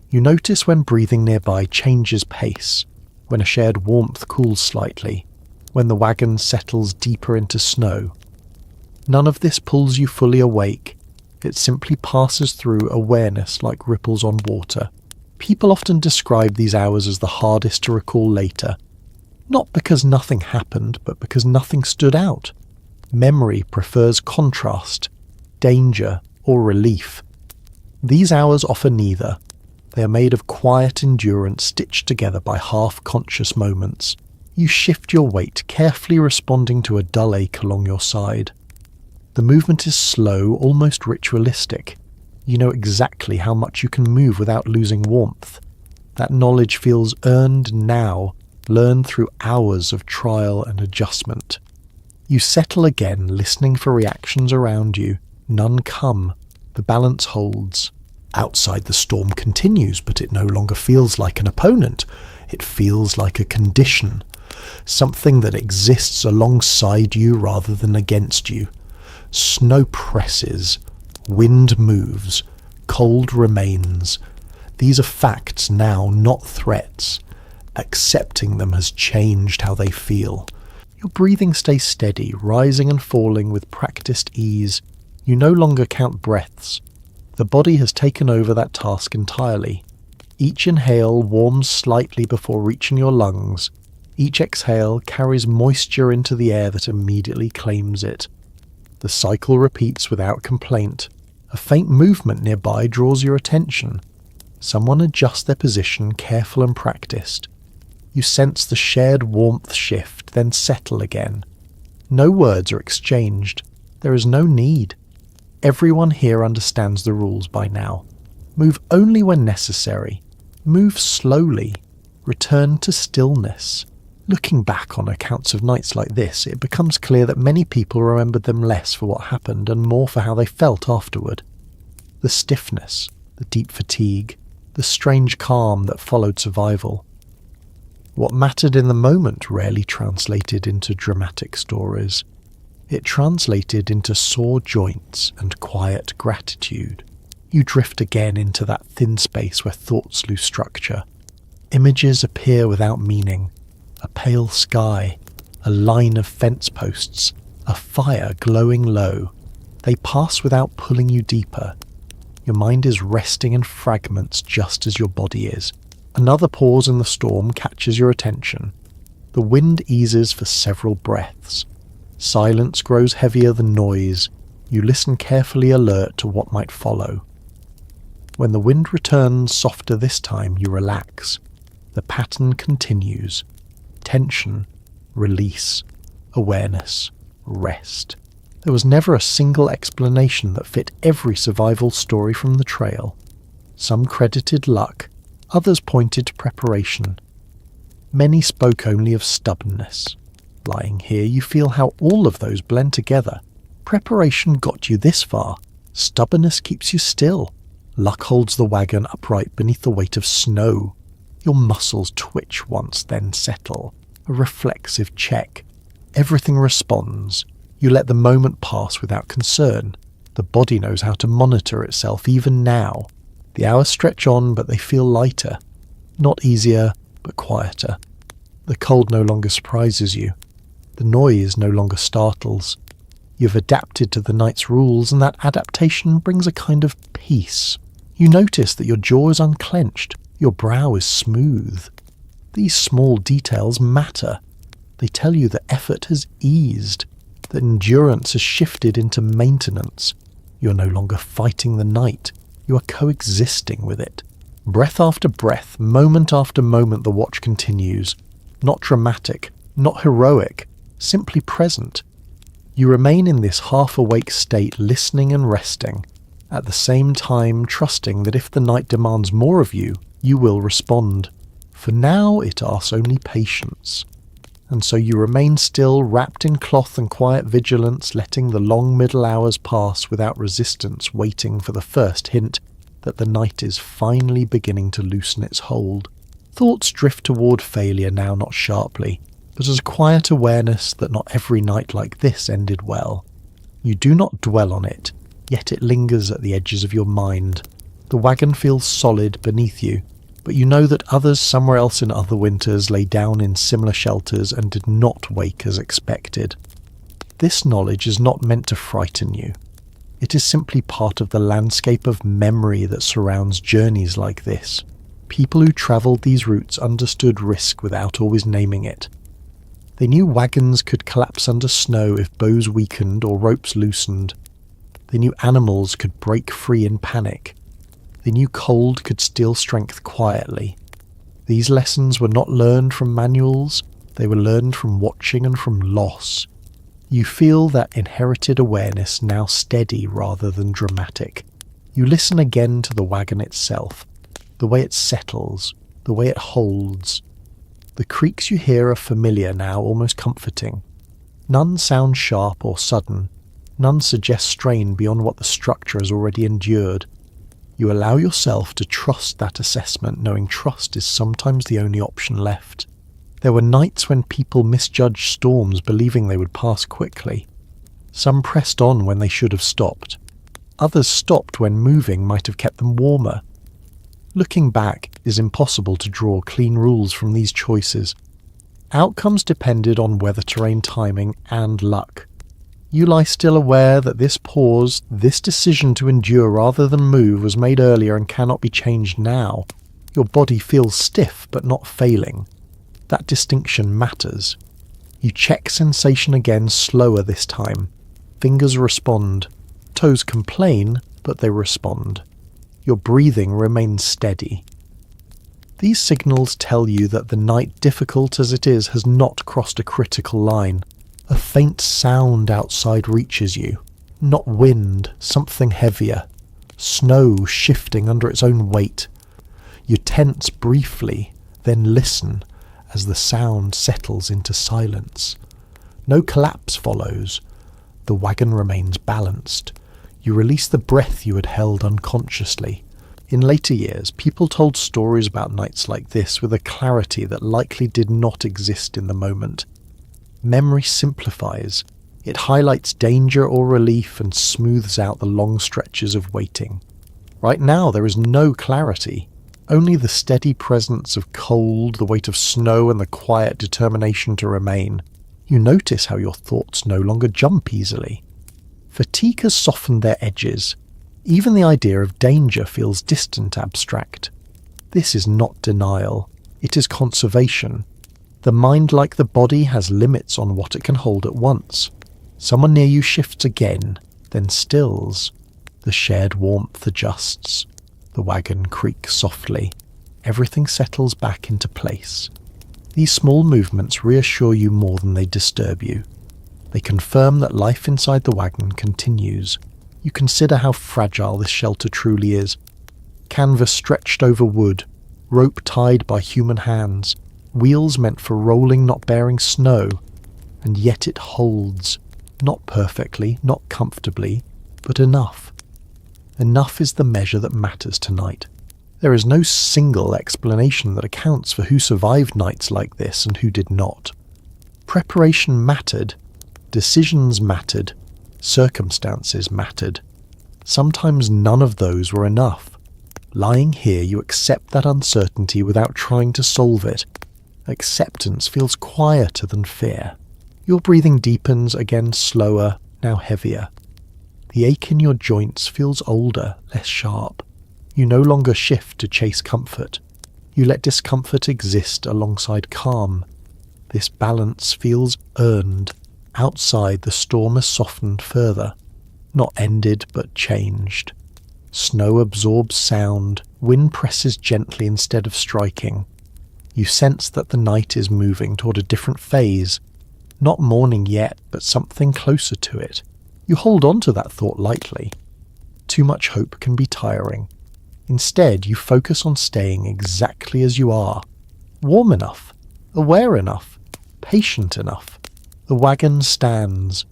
You notice when breathing nearby changes pace, when a shared warmth cools slightly, when the wagon settles deeper into snow. None of this pulls you fully awake. It simply passes through awareness like ripples on water. People often describe these hours as the hardest to recall later. Not because nothing happened, but because nothing stood out. Memory prefers contrast, danger, or relief. These hours offer neither. They are made of quiet endurance stitched together by half-conscious moments. You shift your weight, carefully responding to a dull ache along your side. The movement is slow, almost ritualistic. You know exactly how much you can move without losing warmth. That knowledge feels earned now, learned through hours of trial and adjustment. You settle again, listening for reactions around you. None come. The balance holds. Outside, the storm continues, but it no longer feels like an opponent. It feels like a condition. Something that exists alongside you rather than against you. Snow presses. Wind moves. Cold remains. These are facts now, not threats. Accepting them has changed how they feel. Your breathing stays steady, rising and falling with practiced ease. You no longer count breaths. The body has taken over that task entirely. Each inhale warms slightly before reaching your lungs. Each exhale carries moisture into the air that immediately claims it. The cycle repeats without complaint. A faint movement nearby draws your attention. Someone adjusts their position, careful and practiced. You sense the shared warmth shift, then settle again. No words are exchanged. There is no need. Everyone here understands the rules by now. Move only when necessary. Move slowly. Return to stillness. Looking back on accounts of nights like this, it becomes clear that many people remembered them less for what happened and more for how they felt afterward. The stiffness, the deep fatigue, the strange calm that followed survival. What mattered in the moment rarely translated into dramatic stories. It translated into sore joints and quiet gratitude. You drift again into that thin space where thoughts lose structure. Images appear without meaning. A pale sky, a line of fence posts, a fire glowing low. They pass without pulling you deeper. Your mind is resting in fragments just as your body is. Another pause in the storm catches your attention. The wind eases for several breaths. Silence grows heavier than noise. You listen carefully, alert to what might follow. When the wind returns softer this time, you relax. The pattern continues. Tension, release, awareness, rest. There was never a single explanation that fit every survival story from the trail. Some credited luck, others pointed to preparation. Many spoke only of stubbornness. Lying here, you feel how all of those blend together. Preparation got you this far. Stubbornness keeps you still. Luck holds the wagon upright beneath the weight of snow. Your muscles twitch once, then settle. A reflexive check. Everything responds. You let the moment pass without concern. The body knows how to monitor itself even now. The hours stretch on, but they feel lighter. Not easier, but quieter. The cold no longer surprises you. The noise no longer startles. You've adapted to the night's rules, and that adaptation brings a kind of peace. You notice that your jaw is unclenched. Your brow is smooth. These small details matter. They tell you that effort has eased, that endurance has shifted into maintenance. You're no longer fighting the night. You are coexisting with it. Breath after breath, moment after moment, the watch continues. Not dramatic, not heroic, simply present. You remain in this half-awake state, listening and resting, at the same time trusting that if the night demands more of you, you will respond. For now, it asks only patience. And so you remain still, wrapped in cloth and quiet vigilance, letting the long middle hours pass without resistance, waiting for the first hint that the night is finally beginning to loosen its hold. Thoughts drift toward failure now, not sharply, but as a quiet awareness that not every night like this ended well. You do not dwell on it, yet it lingers at the edges of your mind. The wagon feels solid beneath you, but you know that others somewhere else in other winters lay down in similar shelters and did not wake as expected. This knowledge is not meant to frighten you. It is simply part of the landscape of memory that surrounds journeys like this. People who travelled these routes understood risk without always naming it. They knew wagons could collapse under snow if bows weakened or ropes loosened. They knew animals could break free in panic. They knew cold could steal strength quietly. These lessons were not learned from manuals, they were learned from watching and from loss. You feel that inherited awareness now steady rather than dramatic. You listen again to the wagon itself, the way it settles, the way it holds. The creaks you hear are familiar now, almost comforting. None sound sharp or sudden. None suggest strain beyond what the structure has already endured. You allow yourself to trust that assessment, knowing trust is sometimes the only option left. There were nights when people misjudged storms, believing they would pass quickly. Some pressed on when they should have stopped. Others stopped when moving might have kept them warmer. Looking back, it is impossible to draw clean rules from these choices. Outcomes depended on weather terrain timing and luck. You lie still aware that this pause, this decision to endure rather than move, was made earlier and cannot be changed now. Your body feels stiff but not failing. That distinction matters. You check sensation again, slower this time. Fingers respond. Toes complain, but they respond. Your breathing remains steady. These signals tell you that the night, difficult as it is, has not crossed a critical line. A faint sound outside reaches you. Not wind, something heavier. Snow shifting under its own weight. You tense briefly, then listen as the sound settles into silence. No collapse follows. The wagon remains balanced. You release the breath you had held unconsciously. In later years, people told stories about nights like this with a clarity that likely did not exist in the moment. Memory simplifies. It highlights danger or relief and smooths out the long stretches of waiting. Right now there is no clarity, only the steady presence of cold, the weight of snow, and the quiet determination to remain. You notice how your thoughts no longer jump easily. Fatigue has softened their edges. Even the idea of danger feels distant, abstract. This is not denial. It is conservation. The mind, like the body, has limits on what it can hold at once. Someone near you shifts again, then stills. The shared warmth adjusts. The wagon creaks softly. Everything settles back into place. These small movements reassure you more than they disturb you. They confirm that life inside the wagon continues. You consider how fragile this shelter truly is. Canvas stretched over wood, rope tied by human hands, wheels meant for rolling, not bearing snow, and yet it holds, not perfectly, not comfortably, but enough. Enough is the measure that matters tonight. There is no single explanation that accounts for who survived nights like this and who did not. Preparation mattered, decisions mattered, circumstances mattered. Sometimes none of those were enough. Lying here, you accept that uncertainty without trying to solve it. Acceptance feels quieter than fear. Your breathing deepens, again slower, now heavier. The ache in your joints feels older, less sharp. You no longer shift to chase comfort. You let discomfort exist alongside calm. This balance feels earned. Outside, the storm has softened further. Not ended, but changed. Snow absorbs sound. Wind presses gently instead of striking. You sense that the night is moving toward a different phase. Not morning yet, but something closer to it. You hold on to that thought lightly. Too much hope can be tiring. Instead, you focus on staying exactly as you are. Warm enough, aware enough, patient enough. The wagon stands.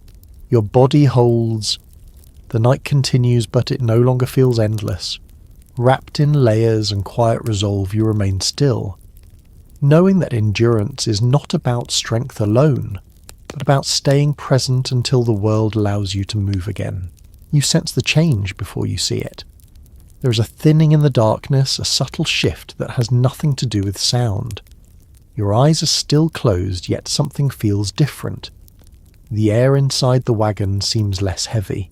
Your body holds. The night continues, but it no longer feels endless. Wrapped in layers and quiet resolve, you remain still, knowing that endurance is not about strength alone, but about staying present until the world allows you to move again. You sense the change before you see it. There is a thinning in the darkness, a subtle shift that has nothing to do with sound. Your eyes are still closed, yet something feels different. The air inside the wagon seems less heavy.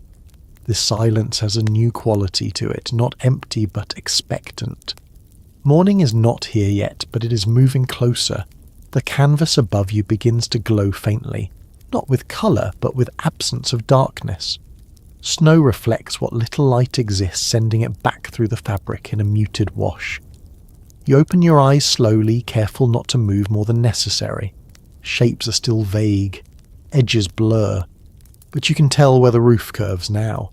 The silence has a new quality to it, not empty but expectant. Morning is not here yet, but it is moving closer. The canvas above you begins to glow faintly, not with colour, but with absence of darkness. Snow reflects what little light exists, sending it back through the fabric in a muted wash. You open your eyes slowly, careful not to move more than necessary. Shapes are still vague, edges blur, but you can tell where the roof curves now.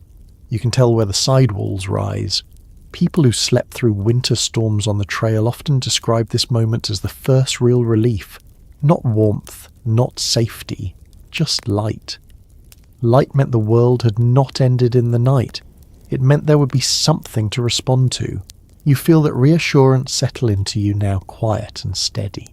You can tell where the sidewalls rise. People who slept through winter storms on the trail often describe this moment as the first real relief. Not warmth, not safety, just light. Light meant the world had not ended in the night. It meant there would be something to respond to. You feel that reassurance settle into you now, quiet and steady.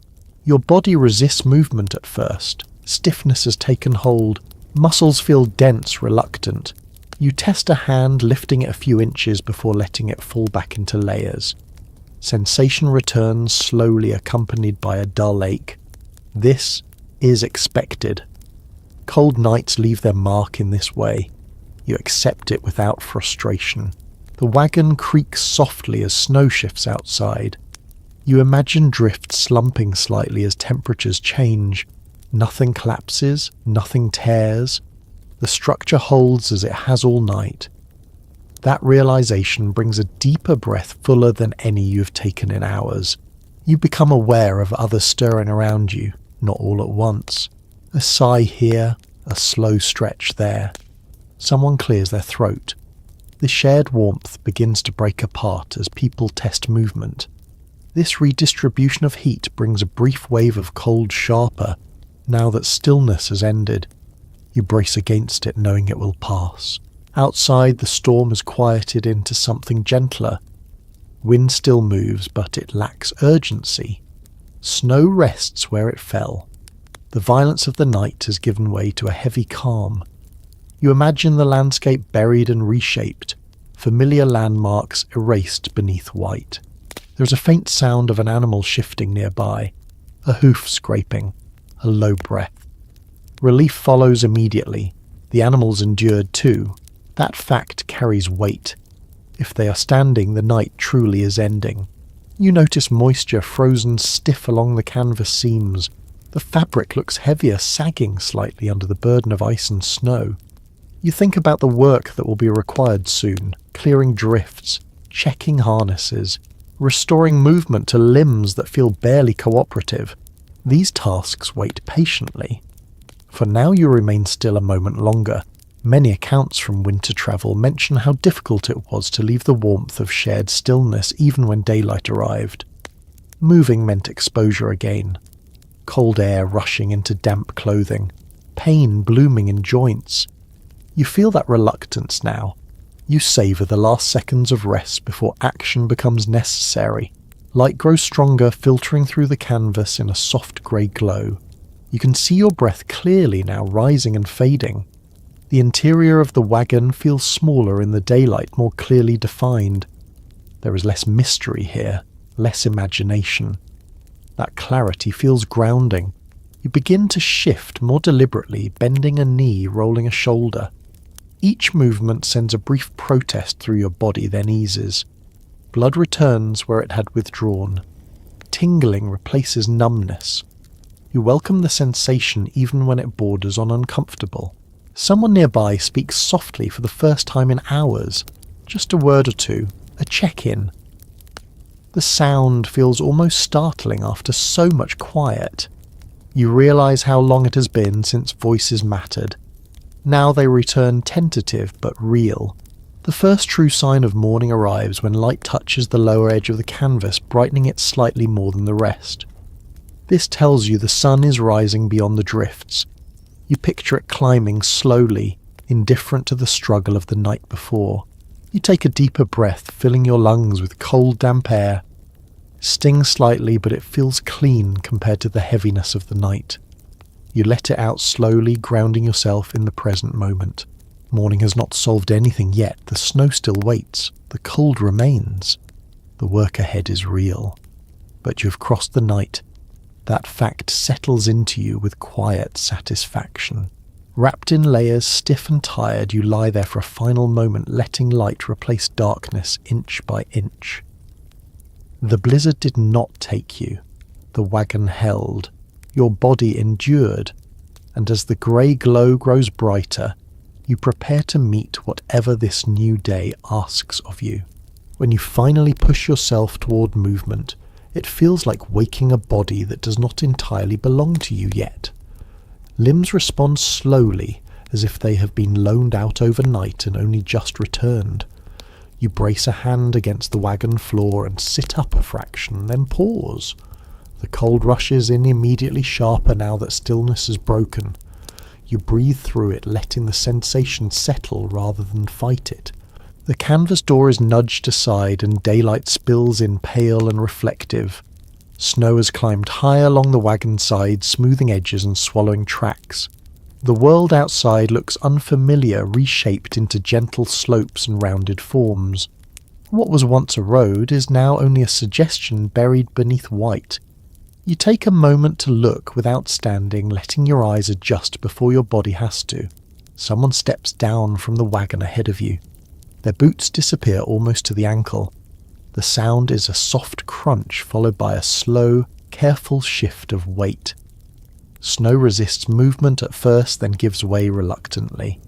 Your body resists movement at first. Stiffness has taken hold. Muscles feel dense, reluctant. You test a hand, lifting it a few inches before letting it fall back into layers. Sensation returns slowly, accompanied by a dull ache. This is expected. Cold nights leave their mark in this way. You accept it without frustration. The wagon creaks softly as snow shifts outside. You imagine drift slumping slightly as temperatures change. Nothing collapses, nothing tears. The structure holds as it has all night. That realization brings a deeper breath, fuller than any you've taken in hours. You become aware of others stirring around you, not all at once. A sigh here, a slow stretch there. Someone clears their throat. The shared warmth begins to break apart as people test movement. This redistribution of heat brings a brief wave of cold sharper, now that stillness has ended. You brace against it, knowing it will pass. Outside, the storm has quieted into something gentler. Wind still moves, but it lacks urgency. Snow rests where it fell. The violence of the night has given way to a heavy calm. You imagine the landscape buried and reshaped, familiar landmarks erased beneath white. There is a faint sound of an animal shifting nearby, a hoof scraping, a low breath. Relief follows immediately. The animals endured too. That fact carries weight. If they are standing, the night truly is ending. You notice moisture frozen stiff along the canvas seams. The fabric looks heavier, sagging slightly under the burden of ice and snow. You think about the work that will be required soon, clearing drifts, checking harnesses, restoring movement to limbs that feel barely cooperative. These tasks wait patiently. For now you remain still a moment longer. Many accounts from winter travel mention how difficult it was to leave the warmth of shared stillness even when daylight arrived. Moving meant exposure again. Cold air rushing into damp clothing. Pain blooming in joints. You feel that reluctance now. You savour the last seconds of rest before action becomes necessary. Light grows stronger, filtering through the canvas in a soft grey glow. You can see your breath clearly now, rising and fading. The interior of the wagon feels smaller in the daylight, more clearly defined. There is less mystery here, less imagination. That clarity feels grounding. You begin to shift more deliberately, bending a knee, rolling a shoulder. Each movement sends a brief protest through your body, then eases. Blood returns where it had withdrawn. Tingling replaces numbness. You welcome the sensation even when it borders on uncomfortable. Someone nearby speaks softly for the first time in hours. Just a word or two, a check-in. The sound feels almost startling after so much quiet. You realise how long it has been since voices mattered. Now they return tentative but real. The first true sign of morning arrives when light touches the lower edge of the canvas, brightening it slightly more than the rest. This tells you the sun is rising beyond the drifts. You picture it climbing slowly, indifferent to the struggle of the night before. You take a deeper breath, filling your lungs with cold, damp air. Stings slightly, but it feels clean compared to the heaviness of the night. You let it out slowly, grounding yourself in the present moment. Morning has not solved anything yet. The snow still waits. The cold remains. The work ahead is real. But you have crossed the night. That fact settles into you with quiet satisfaction. Wrapped in layers, stiff and tired, you lie there for a final moment, letting light replace darkness inch by inch. The blizzard did not take you. The wagon held. Your body endured. And as the grey glow grows brighter, you prepare to meet whatever this new day asks of you. When you finally push yourself toward movement, it feels like waking a body that does not entirely belong to you yet. Limbs respond slowly, as if they have been loaned out overnight and only just returned. You brace a hand against the wagon floor and sit up a fraction, then pause. The cold rushes in immediately sharper now that stillness is broken. You breathe through it, letting the sensation settle rather than fight it. The canvas door is nudged aside and daylight spills in pale and reflective. Snow has climbed high along the wagon side, smoothing edges and swallowing tracks. The world outside looks unfamiliar, reshaped into gentle slopes and rounded forms. What was once a road is now only a suggestion buried beneath white. You take a moment to look without standing, letting your eyes adjust before your body has to. Someone steps down from the wagon ahead of you. Their boots disappear almost to the ankle. The sound is a soft crunch followed by a slow, careful shift of weight. Snow resists movement at first, then gives way reluctantly.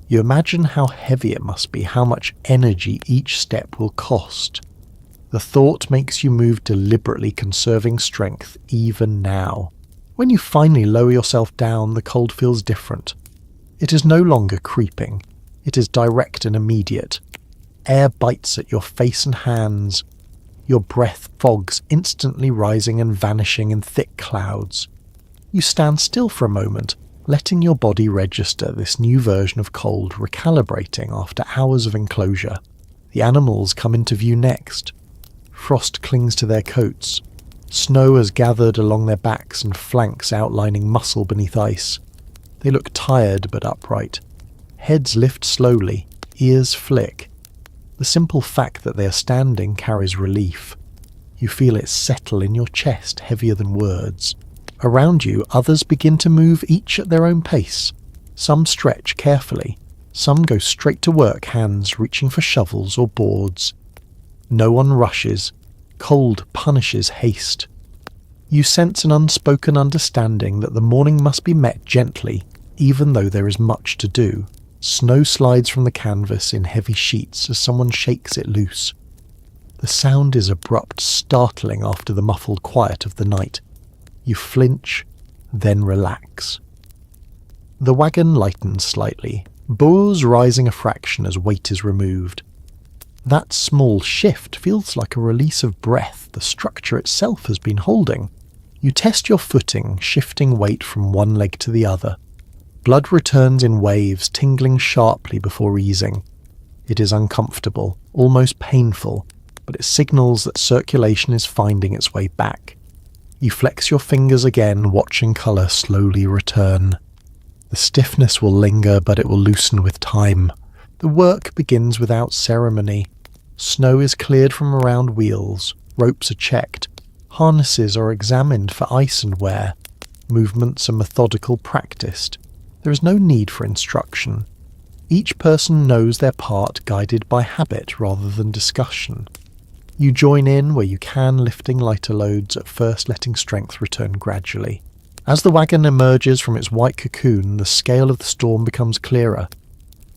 You imagine how heavy it must be, how much energy each step will cost. The thought makes you move deliberately, conserving strength even now. When you finally lower yourself down, the cold feels different. It is no longer creeping. It is direct and immediate. Air bites at your face and hands. Your breath fogs, instantly rising and vanishing in thick clouds. You stand still for a moment, letting your body register this new version of cold, recalibrating after hours of enclosure. The animals come into view next. Frost clings to their coats. Snow has gathered along their backs and flanks, outlining muscle beneath ice. They look tired but upright. Heads lift slowly, ears flick. The simple fact that they are standing carries relief. You feel it settle in your chest, heavier than words. Around you, others begin to move, each at their own pace. Some stretch carefully. Some go straight to work, hands reaching for shovels or boards. No one rushes. Cold punishes haste. You sense an unspoken understanding that the morning must be met gently, even though there is much to do. Snow slides from the canvas in heavy sheets as someone shakes it loose. The sound is abrupt, startling after the muffled quiet of the night. You flinch, then relax. The wagon lightens slightly, bows rising a fraction as weight is removed. That small shift feels like a release of breath the structure itself has been holding. You test your footing, shifting weight from one leg to the other. Blood returns in waves, tingling sharply before easing. It is uncomfortable, almost painful, but it signals that circulation is finding its way back. You flex your fingers again, watching colour slowly return. The stiffness will linger, but it will loosen with time. The work begins without ceremony. Snow is cleared from around wheels, ropes are checked, harnesses are examined for ice and wear, movements are methodical practiced. There is no need for instruction. Each person knows their part, guided by habit rather than discussion. You join in where you can, lifting lighter loads, at first letting strength return gradually. As the wagon emerges from its white cocoon, the scale of the storm becomes clearer.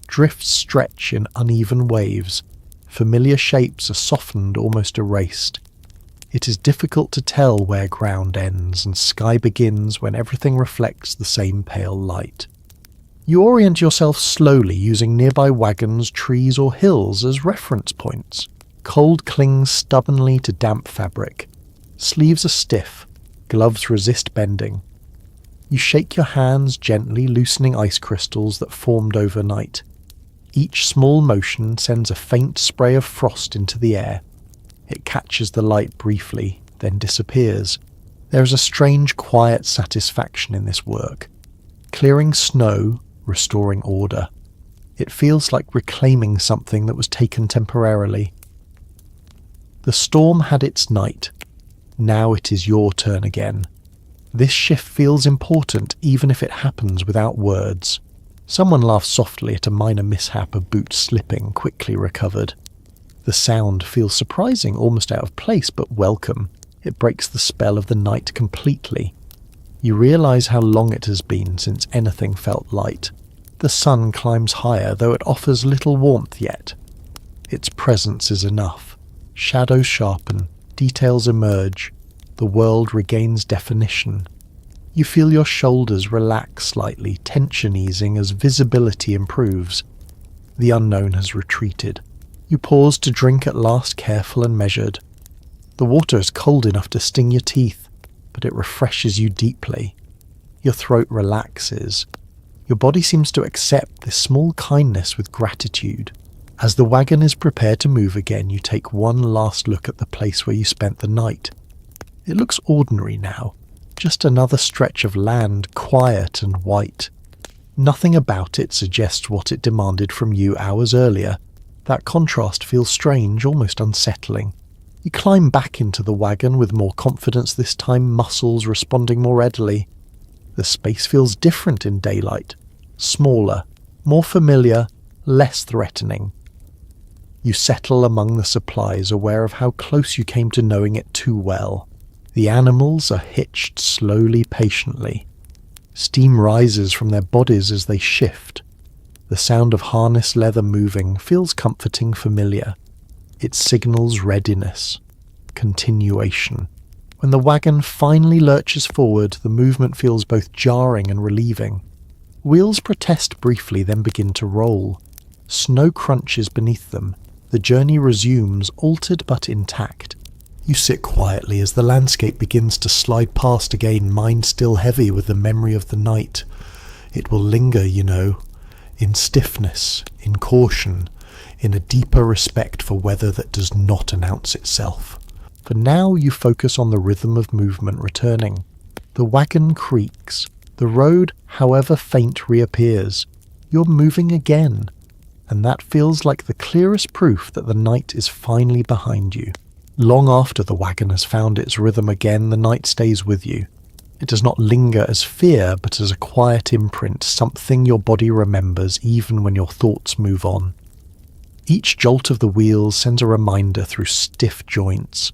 Drifts stretch in uneven waves. Familiar shapes are softened, almost erased. It is difficult to tell where ground ends and sky begins when everything reflects the same pale light. You orient yourself slowly using nearby wagons, trees or hills as reference points. Cold clings stubbornly to damp fabric. Sleeves are stiff, gloves resist bending. You shake your hands gently, loosening ice crystals that formed overnight. Each small motion sends a faint spray of frost into the air. It catches the light briefly, then disappears. There is a strange, quiet satisfaction in this work. Clearing snow, restoring order. It feels like reclaiming something that was taken temporarily. The storm had its night. Now it is your turn again. This shift feels important even if it happens without words. Someone laughs softly at a minor mishap of boots slipping, quickly recovered. The sound feels surprising, almost out of place, but welcome. It breaks the spell of the night completely. You realize how long it has been since anything felt light. The sun climbs higher, though it offers little warmth yet. Its presence is enough. Shadows sharpen, details emerge. The world regains definition. You feel your shoulders relax slightly, tension easing as visibility improves. The unknown has retreated. You pause to drink at last, careful and measured. The water is cold enough to sting your teeth, but it refreshes you deeply. Your throat relaxes. Your body seems to accept this small kindness with gratitude. As the wagon is prepared to move again, you take one last look at the place where you spent the night. It looks ordinary now, just another stretch of land, quiet and white. Nothing about it suggests what it demanded from you hours earlier. That contrast feels strange, almost unsettling. You climb back into the wagon with more confidence this time, muscles responding more readily. The space feels different in daylight. Smaller, more familiar, less threatening. You settle among the supplies, aware of how close you came to knowing it too well. The animals are hitched slowly, patiently. Steam rises from their bodies as they shift. The sound of harness leather moving feels comforting, familiar. It signals readiness, continuation. When the wagon finally lurches forward, the movement feels both jarring and relieving. Wheels protest briefly, then begin to roll. Snow crunches beneath them. The journey resumes, altered but intact. You sit quietly as the landscape begins to slide past again, mind still heavy with the memory of the night. It will linger, you know, in stiffness, in caution, in a deeper respect for weather that does not announce itself. For now you focus on the rhythm of movement returning. The wagon creaks. The road, however faint, reappears. You're moving again. And that feels like the clearest proof that the night is finally behind you. Long after the wagon has found its rhythm again, the night stays with you. It does not linger as fear, but as a quiet imprint, something your body remembers even when your thoughts move on. Each jolt of the wheels sends a reminder through stiff joints.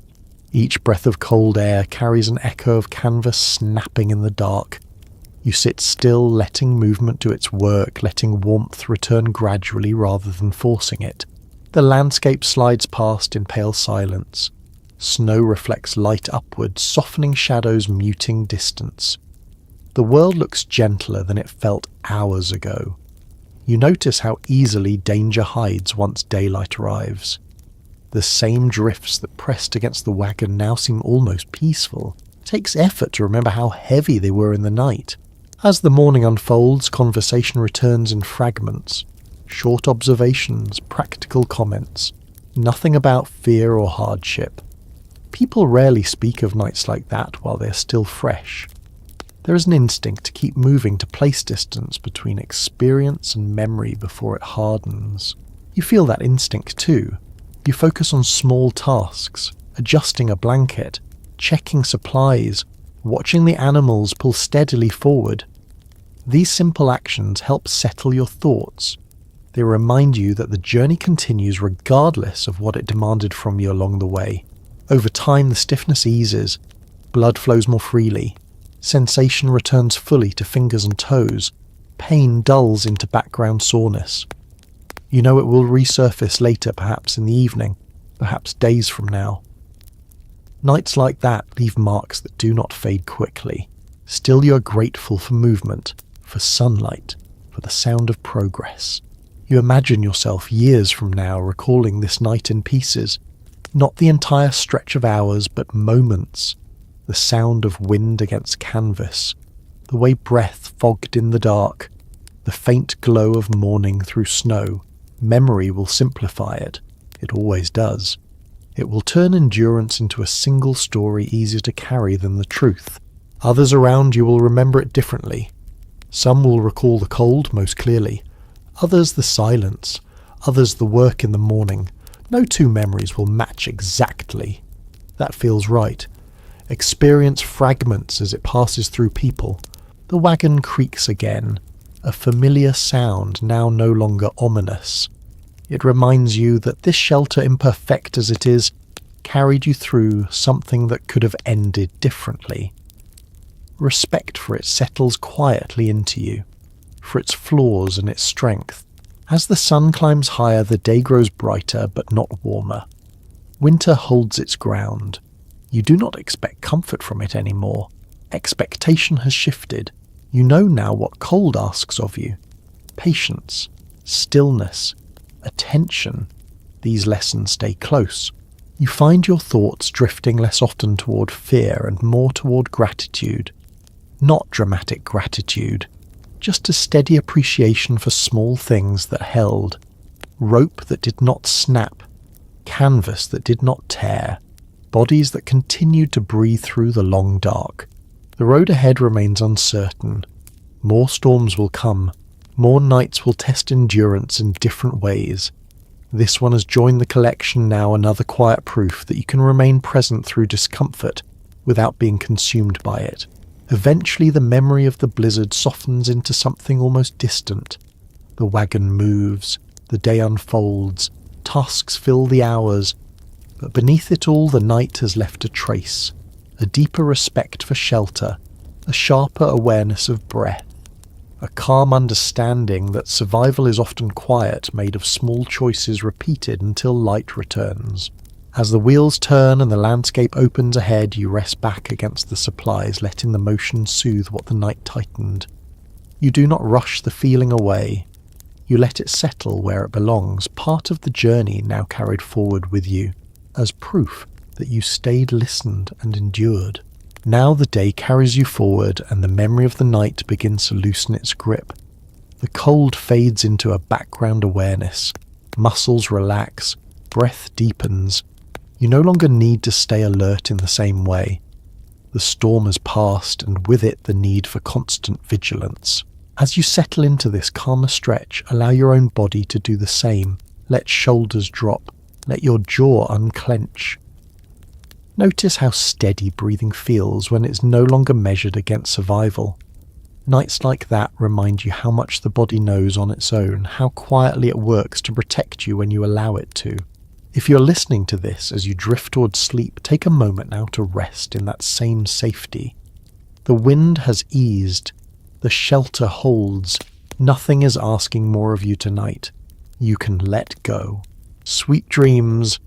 Each breath of cold air carries an echo of canvas snapping in the dark. You sit still, letting movement do its work, letting warmth return gradually rather than forcing it. The landscape slides past in pale silence. Snow reflects light upward, softening shadows, muting distance. The world looks gentler than it felt hours ago. You notice how easily danger hides once daylight arrives. The same drifts that pressed against the wagon now seem almost peaceful. It takes effort to remember how heavy they were in the night. As the morning unfolds, conversation returns in fragments. Short observations, practical comments. Nothing about fear or hardship. People rarely speak of nights like that while they're still fresh. There is an instinct to keep moving to place distance between experience and memory before it hardens. You feel that instinct too. You focus on small tasks, adjusting a blanket, checking supplies, watching the animals pull steadily forward. These simple actions help settle your thoughts. They remind you that the journey continues regardless of what it demanded from you along the way. Over time, the stiffness eases, blood flows more freely, sensation returns fully to fingers and toes, pain dulls into background soreness. You know it will resurface later, perhaps in the evening, perhaps days from now. Nights like that leave marks that do not fade quickly. Still you are grateful for movement, for sunlight, for the sound of progress. You imagine yourself years from now recalling this night in pieces, not the entire stretch of hours, but moments. The sound of wind against canvas, the way breath fogged in the dark, the faint glow of morning through snow. Memory will simplify it. It always does. It will turn endurance into a single story easier to carry than the truth. Others around you will remember it differently. Some will recall the cold most clearly, others the silence, others the work in the morning. No two memories will match exactly. That feels right. Experience fragments as it passes through people. The wagon creaks again, a familiar sound now no longer ominous. It reminds you that this shelter, imperfect as it is, carried you through something that could have ended differently. Respect for it settles quietly into you, for its flaws and its strength. As the sun climbs higher, the day grows brighter but not warmer. Winter holds its ground. You do not expect comfort from it anymore. Expectation has shifted. You know now what cold asks of you. Patience, stillness, attention. These lessons stay close. You find your thoughts drifting less often toward fear and more toward gratitude. Not dramatic gratitude, just a steady appreciation for small things that held. Rope that did not snap, canvas that did not tear, bodies that continued to breathe through the long dark. The road ahead remains uncertain. More storms will come. More nights will test endurance in different ways. This one has joined the collection now, another quiet proof that you can remain present through discomfort without being consumed by it. Eventually the memory of the blizzard softens into something almost distant. The wagon moves, the day unfolds, tasks fill the hours, but beneath it all the night has left a trace, a deeper respect for shelter, a sharper awareness of breath, a calm understanding that survival is often quiet, made of small choices repeated until light returns. As the wheels turn and the landscape opens ahead, you rest back against the supplies, letting the motion soothe what the night tightened. You do not rush the feeling away. You let it settle where it belongs, part of the journey now carried forward with you, as proof that you stayed, listened, and endured. Now the day carries you forward, and the memory of the night begins to loosen its grip. The cold fades into a background awareness. Muscles relax, breath deepens. You no longer need to stay alert in the same way. The storm has passed, and with it the need for constant vigilance. As you settle into this calmer stretch, allow your own body to do the same. Let shoulders drop. Let your jaw unclench. Notice how steady breathing feels when it's no longer measured against survival. Nights like that remind you how much the body knows on its own, how quietly it works to protect you when you allow it to. If you're listening to this as you drift towards sleep, take a moment now to rest in that same safety. The wind has eased. The shelter holds. Nothing is asking more of you tonight. You can let go. Sweet dreams.